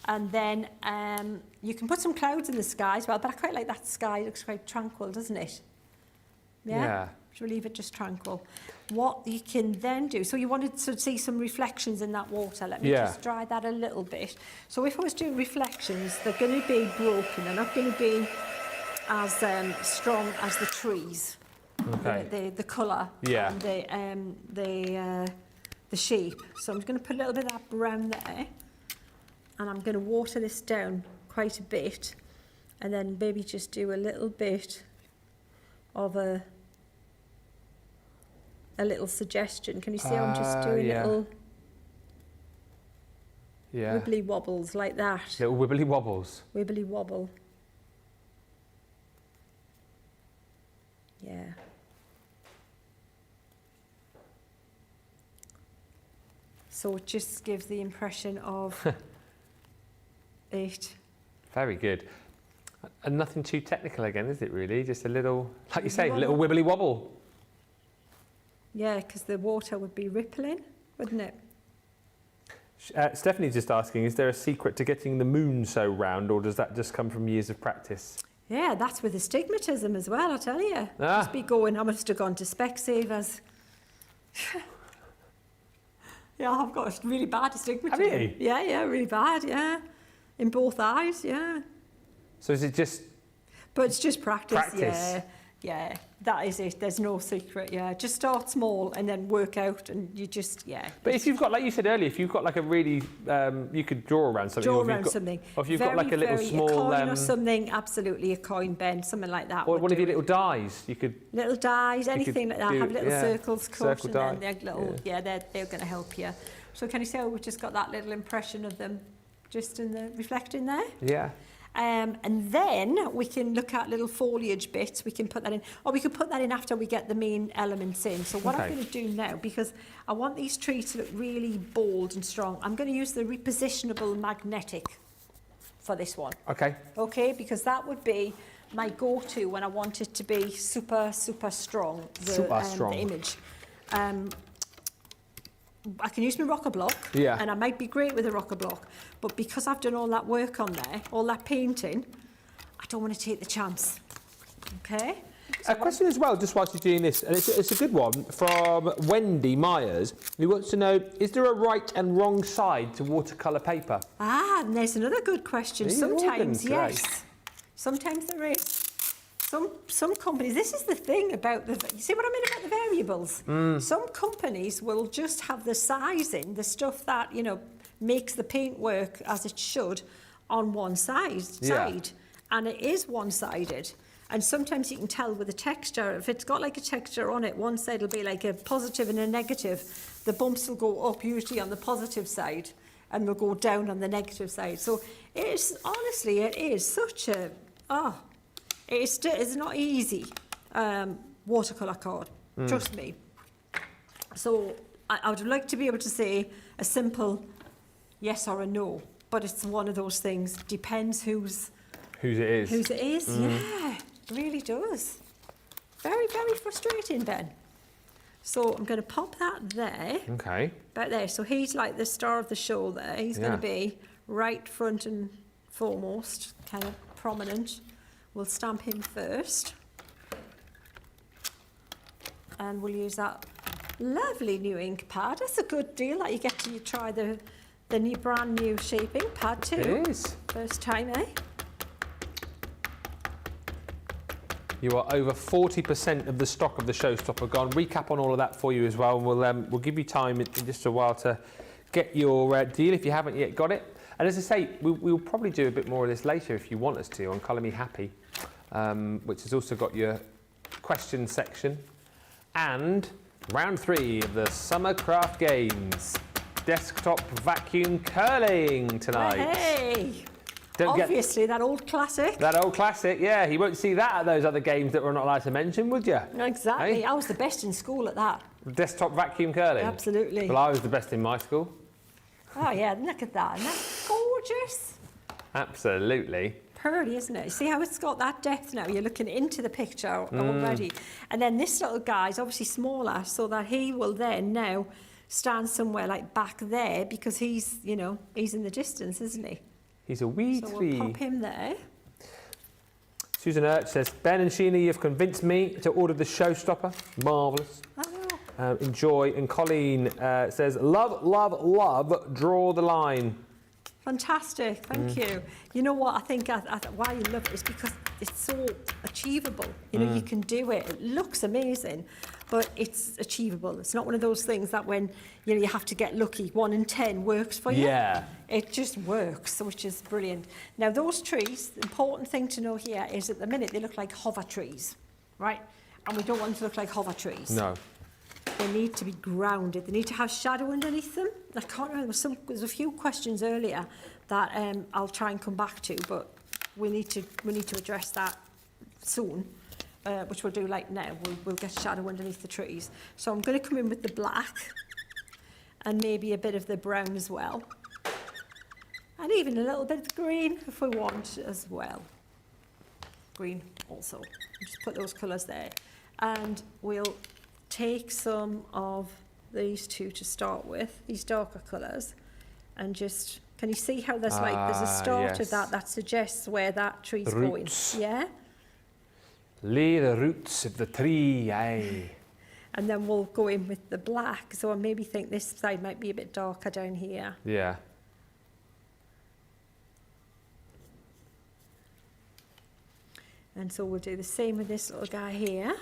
And then you can put some clouds in the sky as well, but I quite like that sky. It looks quite tranquil, doesn't it? Yeah. Should we leave it just tranquil? What you can then do, so you wanted to see some reflections in that water. Let me just dry that a little bit. So if I was doing reflections, they're going to be broken. They're not going to be as strong as the trees. Okay. the colour Yeah. and the shape. So I'm just going to put a little bit of that brown there, and I'm going to water this down quite a bit, and then maybe just do a little bit of a little suggestion. Can you see how I'm just doing yeah. little Yeah. wibbly wobbles like that? Little wibbly wobbles. Wibbly wobble. Yeah. So it just gives the impression of it. Very good. And nothing too technical again, is it really? Just a little, like you say, Wobble. little wibbly wobble. Yeah, because the water would be rippling, wouldn't it? Stephanie's just asking, is there a secret to getting the moon so round, or does that just come from years of practice? Yeah, that's with astigmatism as well, I tell you. Ah. Must be going, I must have gone to Specsavers. Yeah, I've got a really bad astigmatism. Have you? Yeah, really bad, yeah. In both eyes, yeah. So is it just... But it's just practice, Practice. yeah. That is it. There's no secret, yeah. Just start small and then work out, and you just, yeah. But if you've got, like you said earlier, if you've got like a really, you could draw around something. Draw or if you've around got, something. Or if you've got like a little small... A coin or something, absolutely, a coin bend, something like that. Or would one of do your it. little dies, you could... Little dies, anything like that. do- Have little yeah, circles cut, circle and die. then they're little, they're going to help you. So can you see how we've just got that little impression of them just in the reflecting there? Yeah. And then we can look at little foliage bits. We can put that in, or we could put that in after we get the main elements in. So what I'm Okay. going to do now, because I want these trees to look really bold and strong, I'm going to use the repositionable magnetic for this one. Okay. Okay, because that would be my go-to when I want it to be super, super strong, Super strong. the image. I can use my rocker block, Yeah. and I might be great with a rocker block, but because I've done all that work on there, all that painting, I don't want to take the chance. Okay? A question as well, just whilst you're doing this, and it's a good one, from Wendy Myers, who wants to know, is there a right and wrong side to watercolour paper? Ah, and there's another good question. These are all Sometimes, good, yes. right. Sometimes there is. Some companies, this is the thing about you see what I mean about the variables? Some companies will just have the sizing, the stuff that, you know, makes the paint work as it should on one side. And it is one-sided. And sometimes you can tell with the texture, if it's got like a texture on it, one side will be like a positive and a negative. The bumps will go up usually on the positive side, and they'll go down on the negative side. So it is, honestly, it is such a, it's not easy, watercolour card, trust me. So I would like to be able to say a simple yes or a no, but it's one of those things, depends whose Whose it is. it is, yeah, it really does. Very, very frustrating, Ben. So I'm going to pop that there, Okay. about there. So he's like the star of the show there. He's going Yeah. to be right front and foremost, kind of prominent. We'll stamp him first. And we'll use that lovely new ink pad. That's a good deal that you get to try the new brand new shaping pad too. It is. First time, eh? You are over 40% of the stock of the Showstopper gone. Recap on all of that for you as well, and we'll give you time in just a while to get your deal if you haven't yet got it. And as I say, we'll probably do a bit more of this later if you want us to on Colour Me Happy, which has also got your question section. And round 3 of the Summer Craft Games. Desktop vacuum curling tonight. Hey! Don't Obviously, that old classic. That old classic, yeah. You won't see that at those other games that we're not allowed to mention, would you? Exactly. Hey? I was the best in school at that. Desktop vacuum curling. Absolutely. Well, I was the best in my school. Oh, yeah, look at that. Isn't that gorgeous? Absolutely. Pretty, isn't it? See how it's got that depth now? You're looking into the picture already. And then this little guy is obviously smaller, so that he will then now stand somewhere like back there because he's, you know, he's in the distance, isn't he? He's a wee So tree. we'll pop him there. Susan Urch says, Ben and Sheena, you've convinced me to order the Showstopper. Marvellous. Oh, Enjoy. And Colleen says, love, love, love, draw the line. Fantastic, thank you. You know what, I think why you love it is because it's so achievable. You know, you can do it. It looks amazing, but it's achievable. It's not one of those things that when, you know, you have to get lucky, 1 in 10 works for you. Yeah. It just works, which is brilliant. Now, those trees, the important thing to know here is at the minute they look like hover trees, right? And we don't want them to look like hover trees. No. They need to be grounded. They need to have shadow underneath them. I can't remember. There's a few questions earlier that I'll try and come back to, but we need to address that soon, which we'll do like now. We'll get shadow underneath the trees. So I'm going to come in with the black and maybe a bit of the brown as well, and even a little bit of the green if we want as well. Green also. Just put those colours there, and we'll take some of these two to start with, these darker colours, and just, can you see how there's there's a start of that suggests where that tree's going? Yeah? Lay the roots of the tree, aye. And then we'll go in with the black, so I maybe think this side might be a bit darker down here. Yeah. And so we'll do the same with this little guy here.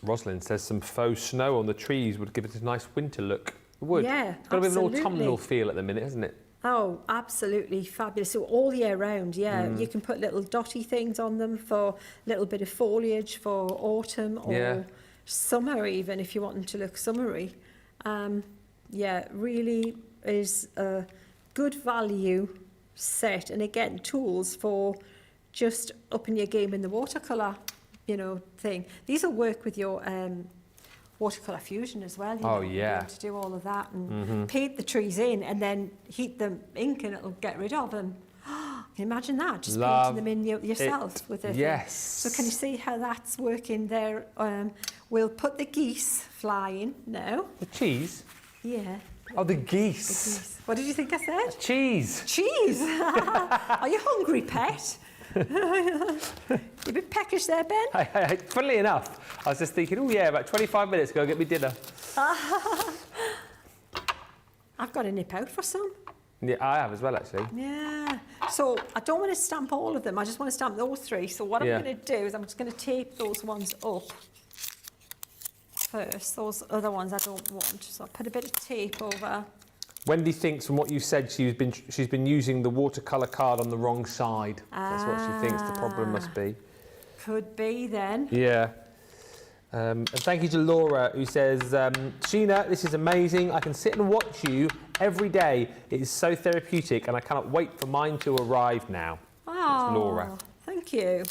Rosalind says some faux snow on the trees would give it a nice winter look. It would. Yeah, It's got a bit of an absolutely. autumnal feel at the minute, hasn't it? Oh, absolutely fabulous. So all year round, yeah. You can put little dotty things on them for a little bit of foliage for autumn or summer even, if you want them to look summery. Yeah, really is a good value set. And again, tools for just upping your game in the watercolour, you know, thing. These will work with your watercolour fusion as well. You know, you'll be able to do all of that and paint the trees in and then heat the ink and it'll get rid of them. Can you imagine that? Just painting them in yourself with it. Yes. So can you see how that's working there? We'll put the geese flying now. The cheese? Yeah. Oh, the The geese. geese. What did you think I said? Cheese. Cheese. Are you hungry, pet? You a bit peckish there, Ben? Funnily enough, I was just thinking, oh yeah, about 25 minutes ago, get me dinner. I've got to nip out for some. Yeah, I have as well, actually. Yeah. So I don't want to stamp all of them. I just want to stamp those three. So what I'm going to do is I'm just going to tape those ones up first. Those other ones I don't want. So I'll put a bit of tape over. Wendy thinks, from what you said, she's been using the watercolour card on the wrong side. That's what she thinks the problem must be. Could be then. Yeah. And thank you to Laura, who says, Sheena, this is amazing. I can sit and watch you every day. It is so therapeutic, and I cannot wait for mine to arrive now. That's Laura. Thank you.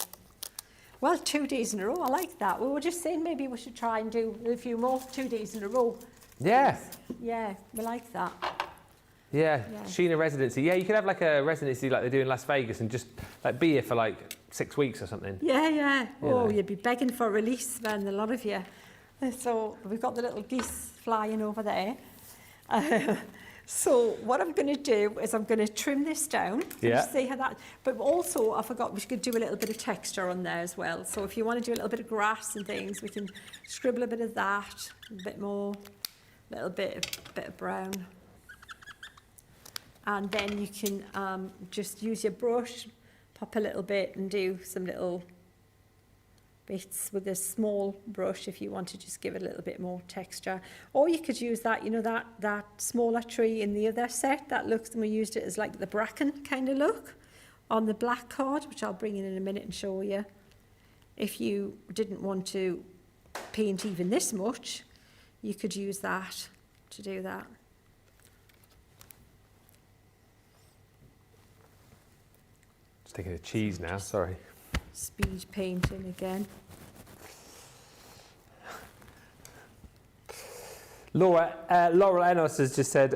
Well, 2 days in a row. I like that. We were just saying maybe we should try and do a few more 2 days in a row. Yeah. Yeah, we like that. Yeah, Sheena residency. Yeah, you could have like a residency like they do in Las Vegas and just like be here for like 6 weeks or something. Yeah. You Oh, know. you'd be begging for release then, a lot of you. So we've got the little geese flying over there. So what I'm going to do is I'm going to trim this down. Yeah. See how that. But also, I forgot we could do a little bit of texture on there as well. So if you want to do a little bit of grass and things, we can scribble a bit of that, a bit more, a little bit of brown. And then you can just use your brush, pop a little bit and do some little bits with a small brush if you want to just give it a little bit more texture. Or you could use that, you know, that smaller tree in the other set that looks, and we used it as like the bracken kind of look on the black card, which I'll bring in a minute and show you. If you didn't want to paint even this much, you could use that to do that. Just thinking of cheese now, sorry. Speed painting again. Laura Enos has just said,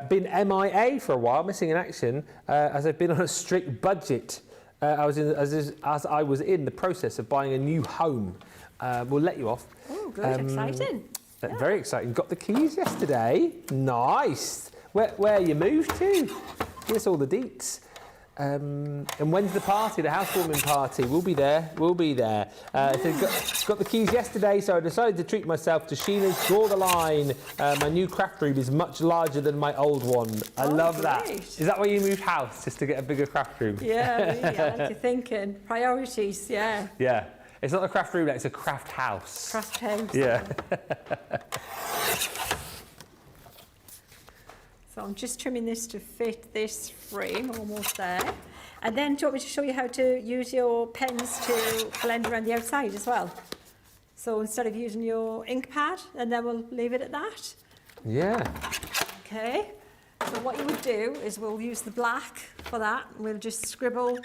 been MIA for a while, missing in action, as I've been on a strict budget. As I was in the process of buying a new home. We'll let you off. Oh, good, exciting. Yeah. Very exciting. Got the keys yesterday. Nice. Where you moved to? Give us all the deets. And when's the party? The housewarming party? We'll be there. We'll be there. Got the keys yesterday, so I decided to treat myself to Sheena's Draw the Line. My new craft room is much larger than my old one. I love that. Is that why you moved house, just to get a bigger craft room? Yeah, really. I like your thinking. Priorities, yeah. Yeah. It's not a craft room, it's a craft house. Craft house. Yeah. So I'm just trimming this to fit this frame, almost there. And then do you want me to show you how to use your pens to blend around the outside as well? So instead of using your ink pad, and then we'll leave it at that. Yeah. Okay. So what you would do is we'll use the black for that. We'll just scribble,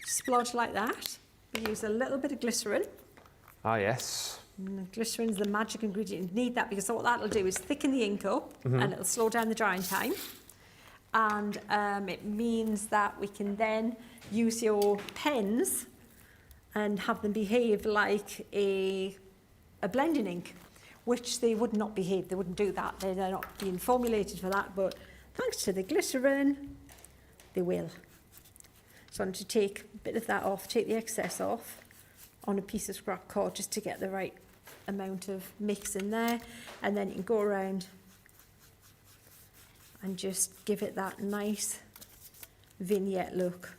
splodge like that. We use a little bit of glycerin. Ah, yes. Glycerin's the magic ingredient. You need that because what that'll do is thicken the ink up and it'll slow down the drying time. And it means that we can then use your pens and have them behave like a blending ink, which they would not behave. They wouldn't do that. They're not being formulated for that, but thanks to the glycerin, they will. So I'm going to take a bit of that off, take the excess off on a piece of scrap cord just to get the right amount of mix in there, and then you can go around and just give it that nice vignette look,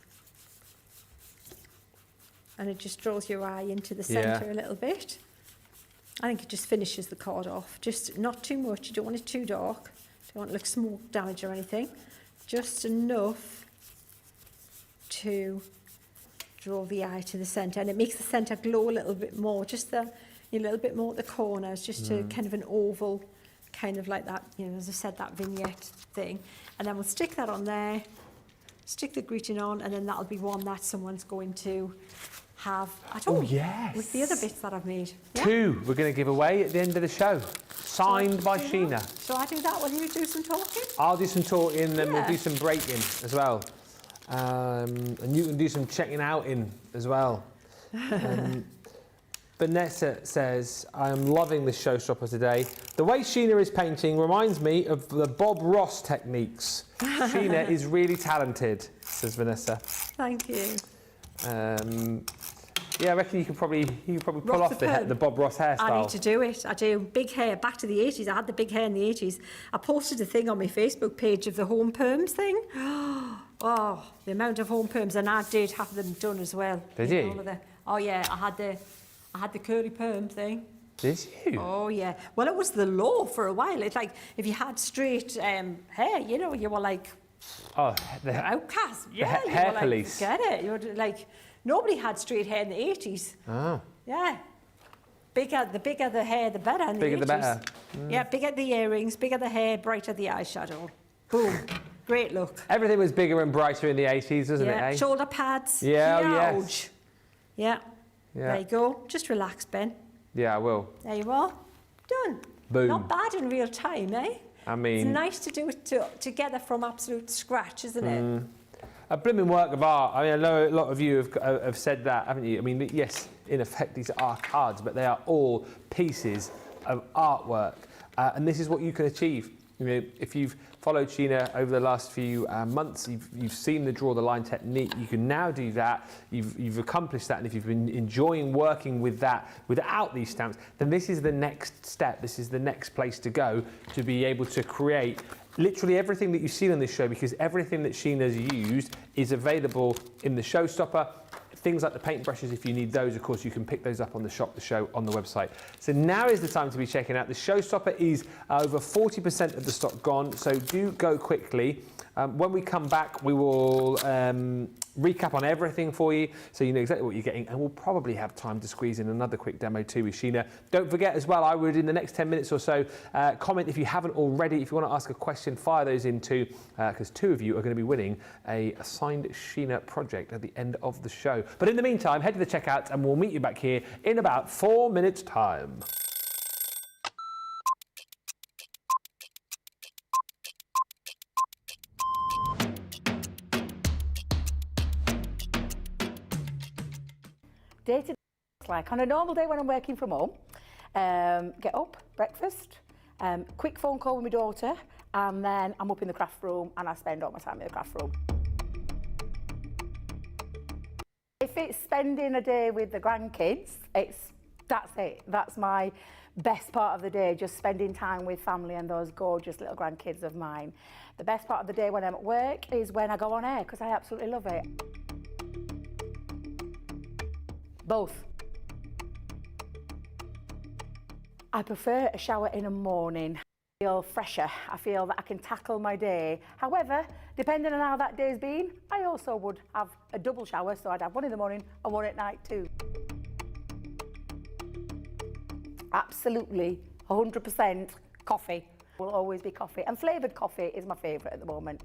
and it just draws your eye into the centre a little bit. I think it just finishes the card off, just not too much. You don't want it too dark, don't want it to look smoke damage or anything, just enough to draw the eye to the centre, and it makes the centre glow a little bit more, just a little bit more at the corners, just to kind of an oval, kind of like that, you know, as I said, that vignette thing. And then we'll stick that on there, stick the greeting on, and then that'll be one that someone's going to have at home. Oh, yes. With the other bits that I've made. Yeah? 2 we're going to give away at the end of the show, signed by Sheena. So I do that while you do some talking? I'll do some talking, then we'll do some breaking as well. And you can do some checking out in as well. Vanessa says, I am loving this Showstopper today. The way Sheena is painting reminds me of the Bob Ross techniques. Sheena is really talented, says Vanessa. Thank you. Yeah, I reckon you could probably pull off the Bob Ross hairstyle. I need to do it. I do. Big hair, back to the 80s. I had the big hair in the 80s. I posted a thing on my Facebook page of the home perms thing. Oh, the amount of home perms, and I did have them done as well. Did you? Oh yeah, I had the curly perm thing. Did you? Oh yeah. Well, it was the law for a while. It's like if you had straight hair, you know, you were like the outcast. Yeah, hair police. Get it? You were like nobody had straight hair in the 80s. Oh. Yeah. The bigger the hair, the better. In the 80s. Bigger the better. Yeah, bigger the earrings, bigger the hair, brighter the eyeshadow. Boom. Great look. Everything was bigger and brighter in the 80s, wasn't it, eh? Shoulder pads. Yeah, huge. Yeah. Yeah. There you go. Just relax, Ben. Yeah, I will. There you are. Done. Boom. Not bad in real time, eh? I mean... It's nice to do it together from absolute scratch, isn't it? A blooming work of art. I mean, I know a lot of you have said that, haven't you? I mean, yes, in effect, these are cards, but they are all pieces of artwork. And this is what you can achieve. You know, if you've followed Sheena over the last few months, you've seen the draw the line technique. You can now do that. You've accomplished that, and if you've been enjoying working with that without these stamps, then this is the next step. This is the next place to go to be able to create literally everything that you've seen on this show, because everything that Sheena's used is available in the Showstopper. Things like the paintbrushes, if you need those, of course, you can pick those up on the Shop the Show on the website. So now is the time to be checking out. The Showstopper is over 40% of the stock gone, so do go quickly. When we come back, we will recap on everything for you, so you know exactly what you're getting, and we'll probably have time to squeeze in another quick demo too with Sheena. Don't forget as well, I would, in the next 10 minutes or so, comment if you haven't already. If you want to ask a question, fire those in too, because 2 of you are going to be winning a signed Sheena project at the end of the show. But in the meantime, head to the checkout, and we'll meet you back here in about 4 minutes' time. Day to day, like on a normal day when I'm working from home, get up, breakfast, quick phone call with my daughter, and then I'm up in the craft room and I spend all my time in the craft room. if it's spending a day with the grandkids, that's it. That's my best part of the day, just spending time with family and those gorgeous little grandkids of mine. The best part of the day when I'm at work is when I go on air, because I absolutely love it. Both. I prefer a shower in the morning. I feel fresher. I feel that I can tackle my day. However, depending on how that day's been, I also would have a double shower, so I'd have one in the morning and one at night too. Absolutely, 100% coffee. Will always be coffee, and flavoured coffee is my favourite at the moment.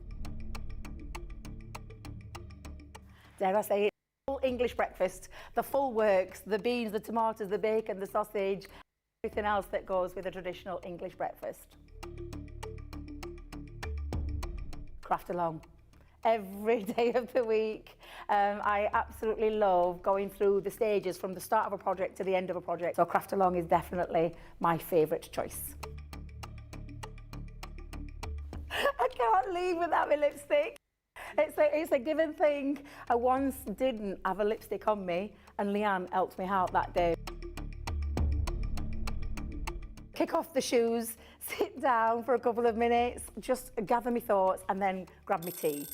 Dare I say it, full English breakfast, the full works, the beans, the tomatoes, the bacon, the sausage, everything else that goes with a traditional English breakfast. Craft along. Every day of the week. I absolutely love going through the stages from the start of a project to the end of a project. So craft along is definitely my favourite choice. I can't leave without my lipstick. It's a given thing. I once didn't have a lipstick on me and Leanne helped me out that day. Kick off the shoes, sit down for a couple of minutes, just gather my thoughts and then grab my tea.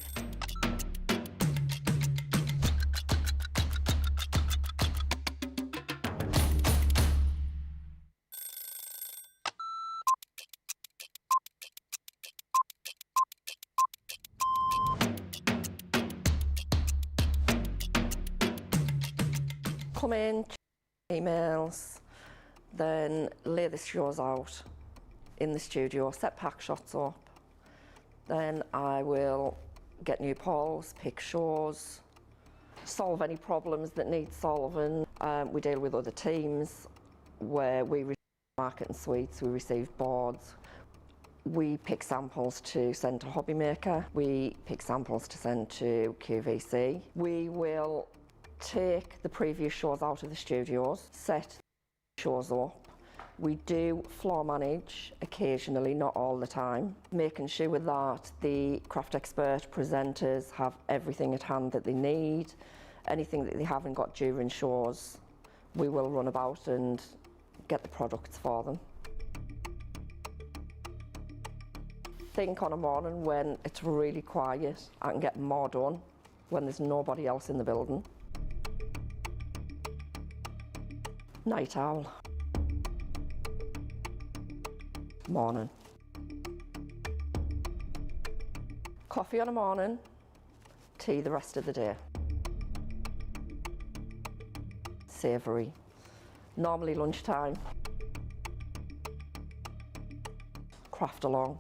Come in, check emails, then lay the shows out in the studio, set pack shots up. Then I will get new polls, pick shows, solve any problems that need solving. We deal with other teams where we receive market and suites, we receive boards. We pick samples to send to Hobby Maker. We pick samples to send to QVC. We will take the previous shows out of the studios, set shows up. We do floor manage occasionally, not all the time, making sure that the craft expert presenters have everything at hand that they need. Anything that they haven't got during shows, we will run about and get the products for them. Think on a morning when it's really quiet, I can get more done when there's nobody else in the building. Night owl. Morning. Coffee on a morning, tea the rest of the day. Savoury. Normally lunchtime. Craft along.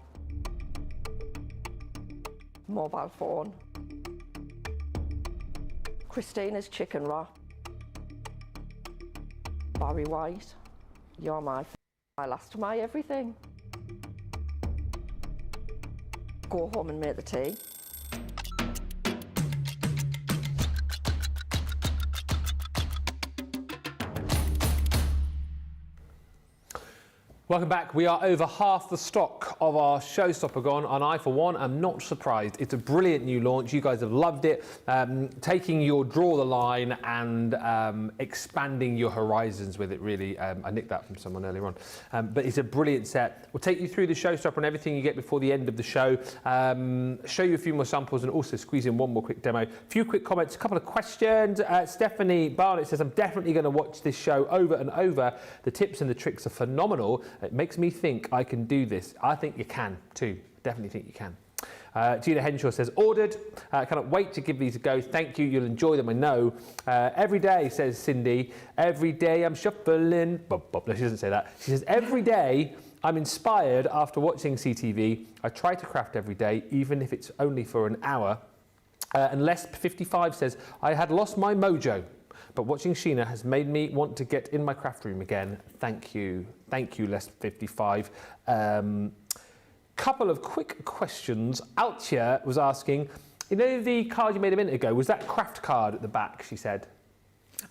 Mobile phone. Christina's chicken wrap. Barry White, you're my last, my everything. Go home and make the tea. Welcome back. We are over half the stock of our Showstopper gone, and I, for one, am not surprised. It's a brilliant new launch. You guys have loved it. Taking your draw the line and expanding your horizons with it, really. I nicked that from someone earlier on. But it's a brilliant set. We'll take you through the Showstopper and everything you get before the end of the show. Show you a few more samples and also squeeze in one more quick demo. A few quick comments, a couple of questions. Stephanie Barnett says, I'm definitely going to watch this show over and over. The tips and the tricks are phenomenal. It makes me think I can do this. I think you can too. Definitely think you can. Gina Henshaw says, ordered. Cannot wait to give these a go. Thank you. You'll enjoy them, I know. Every day, says Cindy. Every day I'm shuffling. No, she doesn't say that. She says, every day I'm inspired after watching CTV. I try to craft every day, even if it's only for an hour. And Les55 says, I had lost my mojo, but watching Sheena has made me want to get in my craft room again. Thank you. Thank you, Les55. Couple of quick questions. Altia was asking, you know the card you made a minute ago, was that craft card at the back, she said?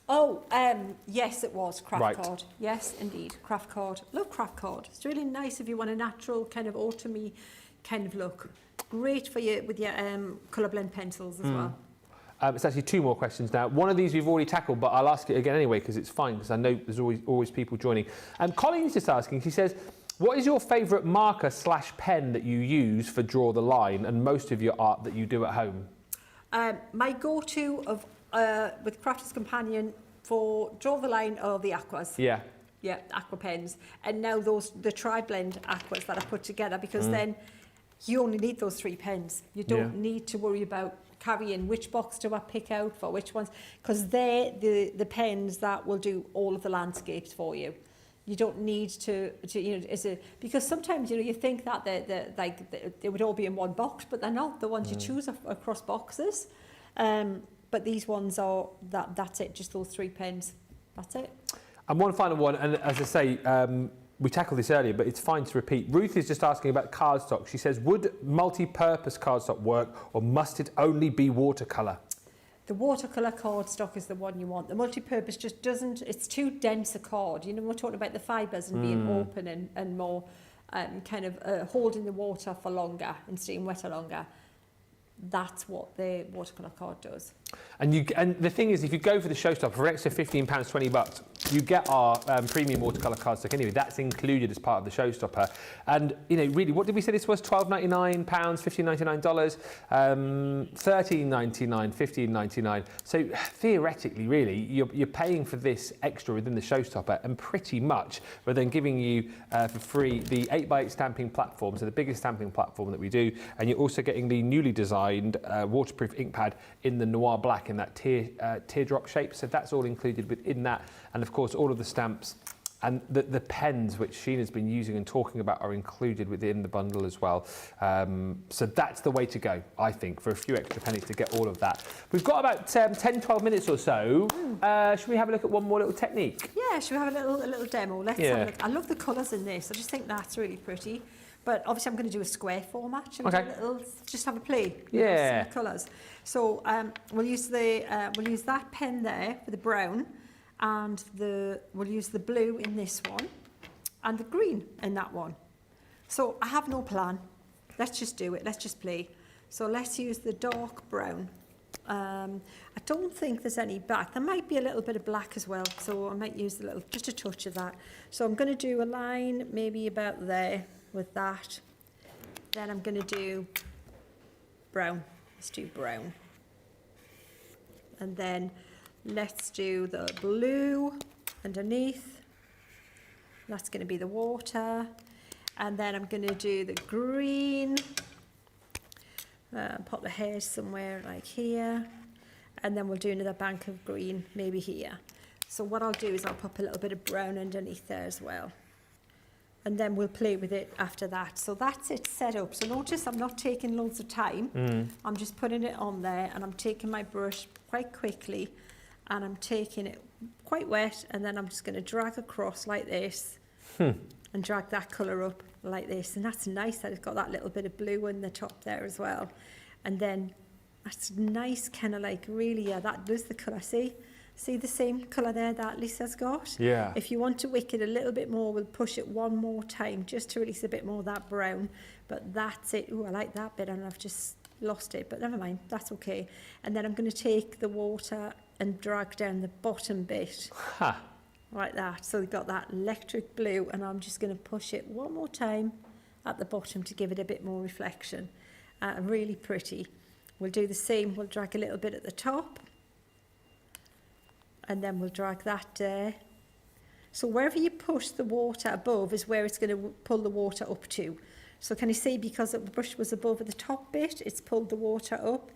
Oh, yes, it was craft Right. card. Yes, indeed, craft card. Love craft card. It's really nice if you want a natural kind of autumny kind of look. Great for you with your colour blend pencils as well. It's actually 2 more questions now. One of these we've already tackled, but I'll ask it again anyway because it's fine, because I know there's always people joining. Colleen's just asking, she says, what is your favourite marker/pen that you use for Draw the Line and most of your art that you do at home? My go-to of with Crafter's Companion for Draw the Line are the aquas. Yeah. Yeah, aqua pens. And now the tri-blend aquas that I put together, because then you only need those 3 pens. You don't need to worry about carrying which box do I pick out for which ones, because they're the pens that will do all of the landscapes for you. You don't need to because sometimes you think that they would all be in one box, but they're not. The ones you choose across boxes. But these ones are that's it, just those 3 pens. That's it. And one final one, and as I say, we tackled this earlier, but it's fine to repeat. Ruth is just asking about cardstock. She says, would multi-purpose cardstock work, or must it only be watercolour? The watercolour cardstock is the one you want. The multi-purpose just doesn't, it's too dense a card. You know, we're talking about the fibres and being open and more kind of holding the water for longer and staying wetter longer. That's what the watercolour card does. And the thing is, if you go for the Showstopper for an extra £15, $20, you get our premium watercolour cardstock anyway. That's included as part of the Showstopper. And really, what did we say this was? £12.99, $15.99, $13.99, $15.99. So theoretically, really, you're paying for this extra within the Showstopper, and pretty much we're then giving you for free the 8x8 stamping platform, so the biggest stamping platform that we do, and you're also getting the newly designed waterproof ink pad in the Noir Black in that teardrop shape. So that's all included within that, and of course all of the stamps and the pens which Sheena's been using and talking about are included within the bundle as well. So that's the way to go, I think, for a few extra pennies to get all of that. We've got about 10-12 minutes or so. Should we have a look at one more little technique? Yeah, should we have a little demo? Let's have a look. I love the colours in this. I just think that's really pretty. But obviously I'm going to do a square format. Shall we do just have a play with the colours? So we'll use that pen there for the brown, and we'll use the blue in this one, and the green in that one. So I have no plan. Let's just do it. Let's just play. So let's use the dark brown. I don't think there's any black. There might be a little bit of black as well, so I might use just a touch of that. So I'm going to do a line maybe about there with that. Then I'm going to do brown. Let's do brown. And then let's do the blue underneath. That's going to be the water. And then I'm going to do the green. Put the hairs somewhere like here. And then we'll do another bank of green maybe here. So what I'll do is I'll pop a little bit of brown underneath there as well. And then we'll play with it after that. So that's it set up. So notice I'm not taking loads of time. I'm just putting it on there, and I'm taking my brush quite quickly, and I'm taking it quite wet, and then I'm just going to drag across like this and drag that colour up like this. And that's nice that it's got that little bit of blue in the top there as well. And then that's nice, kind of like really, that does the colour. See the same colour there that Lisa's got? Yeah. If you want to wick it a little bit more, we'll push it one more time just to release a bit more of that brown. But that's it. Oh, I like that bit, and I've just lost it, but never mind, that's okay. And then I'm going to take the water and drag down the bottom bit. Like that. So we've got that electric blue, and I'm just going to push it one more time at the bottom to give it a bit more reflection. Really pretty. We'll do the same. We'll drag a little bit at the top, and then we'll drag that there. So wherever you push the water above is where it's going to pull the water up to. So can you see, because the brush was above at the top bit, it's pulled the water up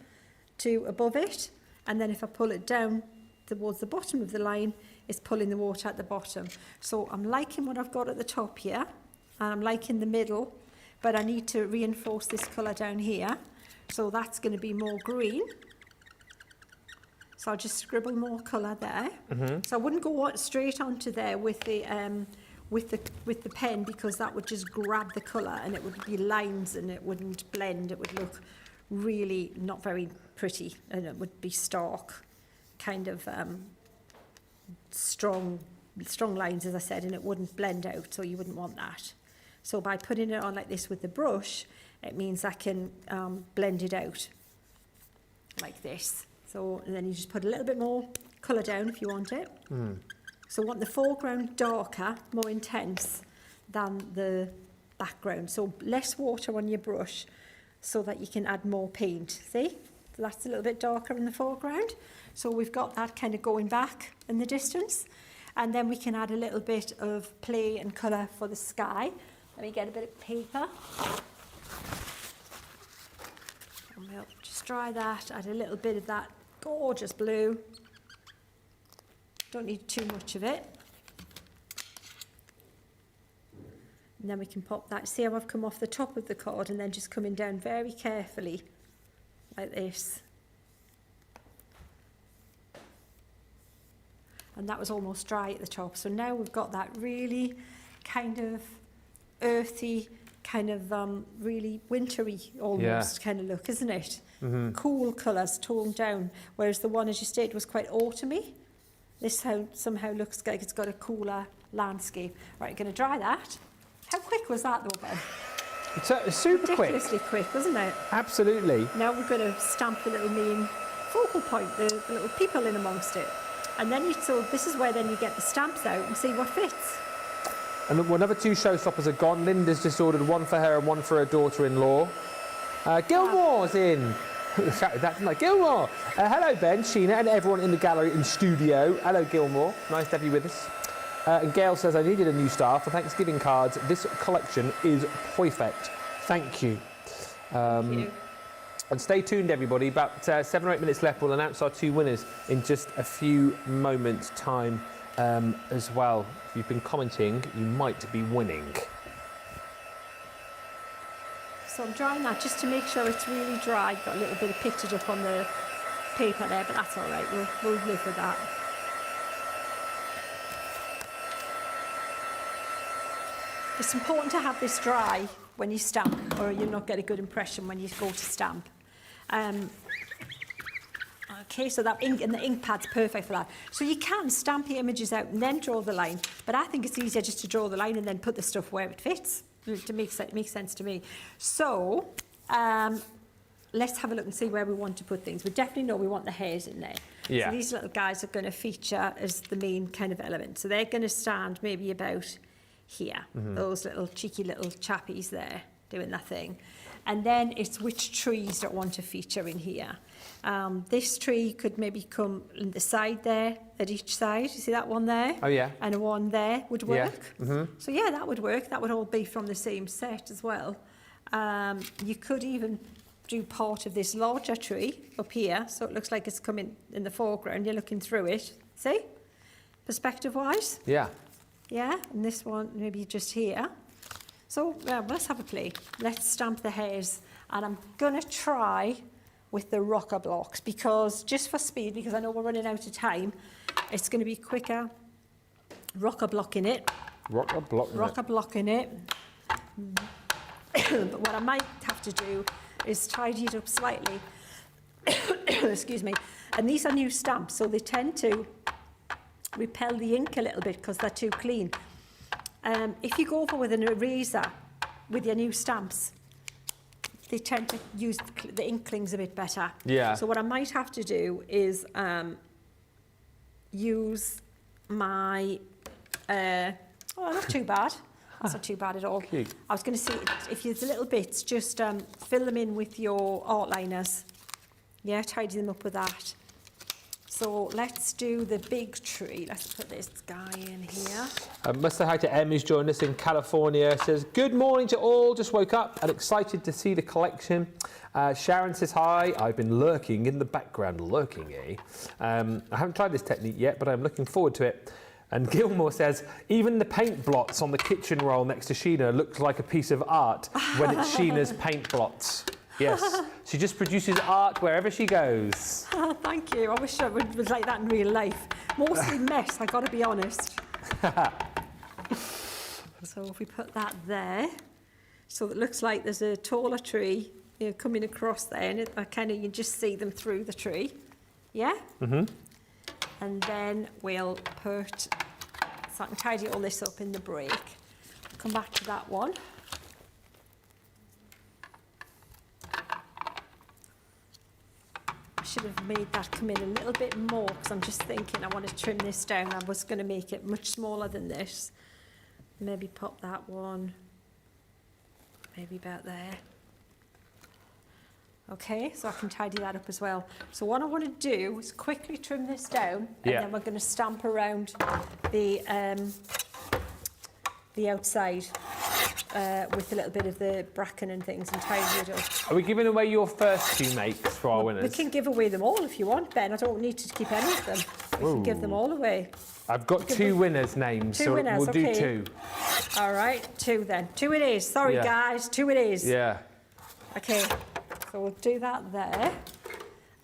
to above it. And then if I pull it down towards the bottom of the line, it's pulling the water at the bottom. So I'm liking what I've got at the top here, and I'm liking the middle, but I need to reinforce this colour down here. So that's going to be more green. So I'll just scribble more colour there. So I wouldn't go straight onto there with the pen, because that would just grab the colour and it would be lines and it wouldn't blend. It would look really not very pretty, and it would be stark, kind of strong lines, as I said, and it wouldn't blend out, so you wouldn't want that. So by putting it on like this with the brush, it means I can blend it out like this. So So, and then you just put a little bit more colour down if you want it. So I want the foreground darker, more intense than the background. So less water on your brush so that you can add more paint. See? So that's a little bit darker in the foreground. So we've got that kind of going back in the distance. And then we can add a little bit of play and colour for the sky. Let me get a bit of paper. And we'll just dry that, add a little bit of that gorgeous blue. Don't need too much of it. And then we can pop that. See how I've come off the top of the card and then just coming down very carefully like this. And that was almost dry at the top. So now we've got that really kind of earthy, kind of really wintry almost kind of look, isn't it? Cool colours toned down, whereas the one, as you stated, was quite autumny. This somehow looks like it's got a cooler landscape. Right, going to dry that. How quick was that though, Ben? It's super quick. Ridiculously quick, wasn't it? Absolutely. Now we're going to stamp the little main focal point, the little people in amongst it. And then so this is where then you get the stamps out and see what fits. And another 2 showstoppers are gone. Linda's just ordered one for her and one for her daughter-in-law. Gilmore's in. Shouted that, didn't I? Gilmore! Hello, Ben, Sheena, and everyone in the gallery and studio. Hello, Gilmore. Nice to have you with us. And Gail says, I needed a new star for Thanksgiving cards. This collection is perfect. Thank you. Thank you. And stay tuned, everybody. About 7 or 8 minutes left. We'll announce our 2 winners in just a few moments' time as well. If you've been commenting, you might be winning. So I'm drying that just to make sure it's really dry. Got a little bit of pictured up on the paper there, but that's all right. We'll live with that. It's important to have this dry when you stamp, or you'll not get a good impression when you go to stamp. Okay, so that ink and the ink pad's perfect for that. So you can stamp your images out and then draw the line, but I think it's easier just to draw the line and then put the stuff where it fits. It makes sense to me. So let's have a look and see where we want to put things. We definitely know we want the hairs in there. Yeah. So these little guys are going to feature as the main kind of element. So they're going to stand maybe about here. Those little cheeky little chappies there doing that thing. And then it's which trees that want to feature in here. This tree could maybe come on the side there, at each side. You see that one there? Oh, yeah. And a one there would work. Yeah. So yeah, that would work. That would all be from the same set as well. You could even do part of this larger tree up here, so it looks like it's coming in the foreground. You're looking through it. See? Perspective-wise. Yeah. Yeah, and this one maybe just here. So let's have a play. Let's stamp the hairs, and I'm gonna try with the rocker blocks, because just for speed, because I know we're running out of time, it's going to be quicker. Rocker blocking it. Rocker blocking it. But what I might have to do is tidy it up slightly. Excuse me. And these are new stamps, so they tend to repel the ink a little bit because they're too clean. If you go over with an eraser with your new stamps, they tend to use the ink clings a bit better. Yeah. So what I might have to do is use my, not too bad. That's not too bad at all. Cute. I was going to say, if there's little bits, just fill them in with your art liners. Yeah, tidy them up with that. So let's do the big tree. Let's put this guy in here. Must say hi to Em, who's joined us in California. Says, good morning to all. Just woke up and excited to see the collection. Sharon says, hi. I've been lurking in the background. Lurking, eh? I haven't tried this technique yet, but I'm looking forward to it. And Gilmore says, even the paint blots on the kitchen roll next to Sheena looks like a piece of art when it's Sheena's paint blots. Yes, she just produces art wherever she goes. Thank you. I wish I was like that in real life. Mostly mess, I got to be honest. So if we put that there, so it looks like there's a taller tree, coming across there, and you can just see them through the tree. Yeah? And then we'll put, so I can tidy all this up in the break. Come back to that one. should have made that come in a little bit more because I'm just thinking I want to trim this down. I was going to make it much smaller than this. Maybe pop that one, maybe about there. Okay, so I can tidy that up as well. So what I want to do is quickly trim this down, and then we're going to stamp around the outside with a little bit of the bracken and things and tidy it up. Are we giving away your first 2 makes for our winners? We can give away them all if you want, Ben. I don't need to keep any of them. We can give them all away. I've got 2 winners' names, so we'll do 2. All right, 2 then. 2 it is. Sorry, guys. 2 it is. Yeah. Okay, so we'll do that there.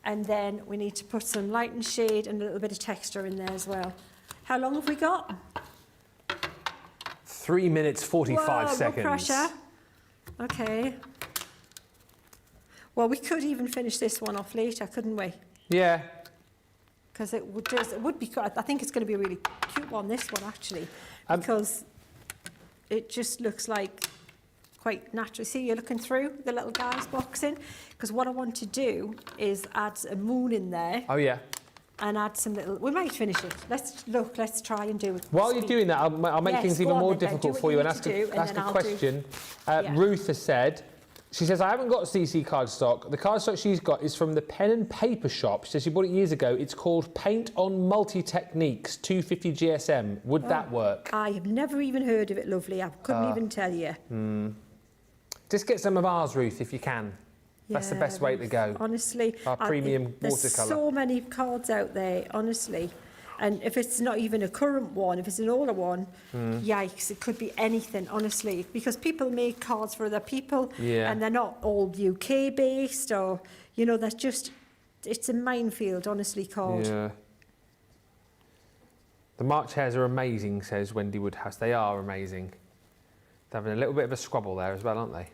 And then we need to put some light and shade and a little bit of texture in there as well. How long have we got? 3 minutes, 45 seconds. No pressure. Okay. Well, we could even finish this one off later, couldn't we? Yeah. Because it would be, I think it's going to be a really cute one, this one actually, because it just looks like quite natural. See, you're looking through the little guy's boxing, because what I want to do is add a moon in there. Oh, yeah. And add some little, we might finish it. Let's try and do it. While you're doing that, I'll make things even more difficult for you and ask a question. Ruth has said, she says, I haven't got CC cardstock. The cardstock she's got is from the pen and paper shop. She says she bought it years ago. It's called Paint on Multi-Techniques 250 GSM. Would that work? I have never even heard of it, lovely. I couldn't even tell you. Just get some of ours, Ruth, if you can. That's the best way to go. Honestly. Our premium watercolour. There's so many cards out there, honestly. And if it's not even a current one, if it's an older one, yikes, it could be anything, honestly. Because people make cards for other people, and they're not all UK-based, or, you know, that's just, it's a minefield, honestly, card. Yeah. The March hares are amazing, says Wendy Woodhouse. They are amazing. They're having a little bit of a squabble there as well, aren't they?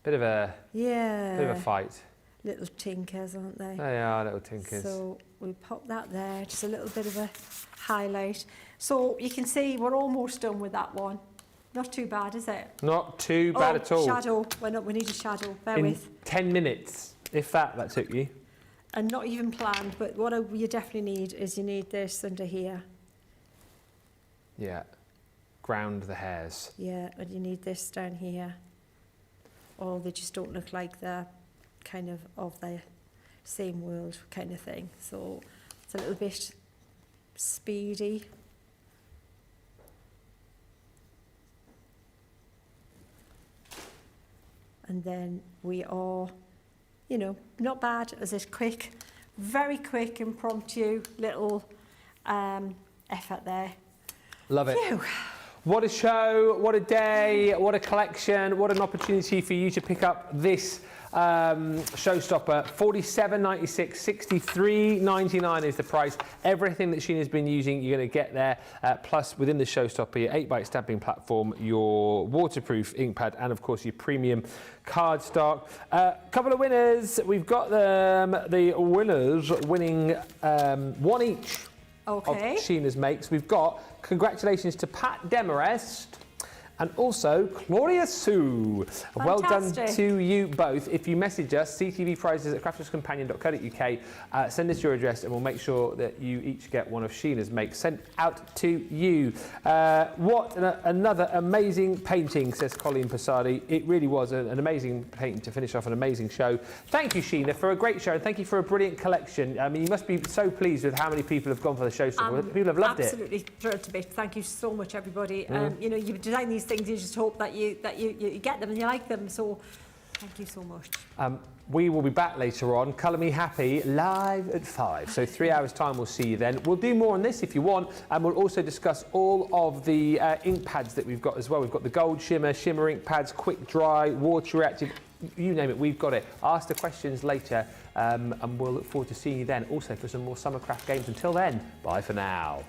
Bit of a fight. Little tinkers, aren't they? They are little tinkers. So we'll pop that there, just a little bit of a highlight. So you can see we're almost done with that one. Not too bad, is it? Not too bad at all. Shadow. We need a shadow. Bear with. 10 minutes, if that took you. And not even planned, but what you definitely need is you need this under here. Yeah. Ground the hairs. Yeah, and you need this down here. Or they just don't look like they're kind of the same world kind of thing. So it's a little bit speedy. And then we are, you know, not bad as a quick, very quick, impromptu little effort there. Love it. Phew. What a show, what a day, what a collection, what an opportunity for you to pick up this Showstopper. $47.96, $63.99 is the price. Everything that Sheena's been using, you're going to get there. Plus, within the Showstopper, your 8x stamping platform, your waterproof ink pad, and of course your premium cardstock. Couple of winners. We've got them. The winners winning one each. Okay. Of Sheena's makes. We've got congratulations to Pat Demarest and also Claudia Sue. Fantastic. Well done to you both. If you message us, ctvprizes@crafterscompanion.co.uk, send us your address and we'll make sure that you each get one of Sheena's makes sent out to you. Another amazing painting, says Colleen Passardi. It really was an amazing painting to finish off an amazing show. Thank you, Sheena, for a great show, and thank you for a brilliant collection. I mean, you must be so pleased with how many people have gone for the show. People have loved it. Absolutely thrilled to bits. Thank you so much, everybody. You know, you design these things, you just hope that you get them and you like them. So, thank you so much. We will be back later on, Colour Me Happy, live at 5. So 3 hours time, we'll see you then. We'll do more on this if you want, and we'll also discuss all of the ink pads that we've got as well. We've got the gold shimmer ink pads, quick dry, water reactive, you name it, we've got it. Ask the questions later, and we'll look forward to seeing you then. Also for some more Summercraft games. Until then, bye for now.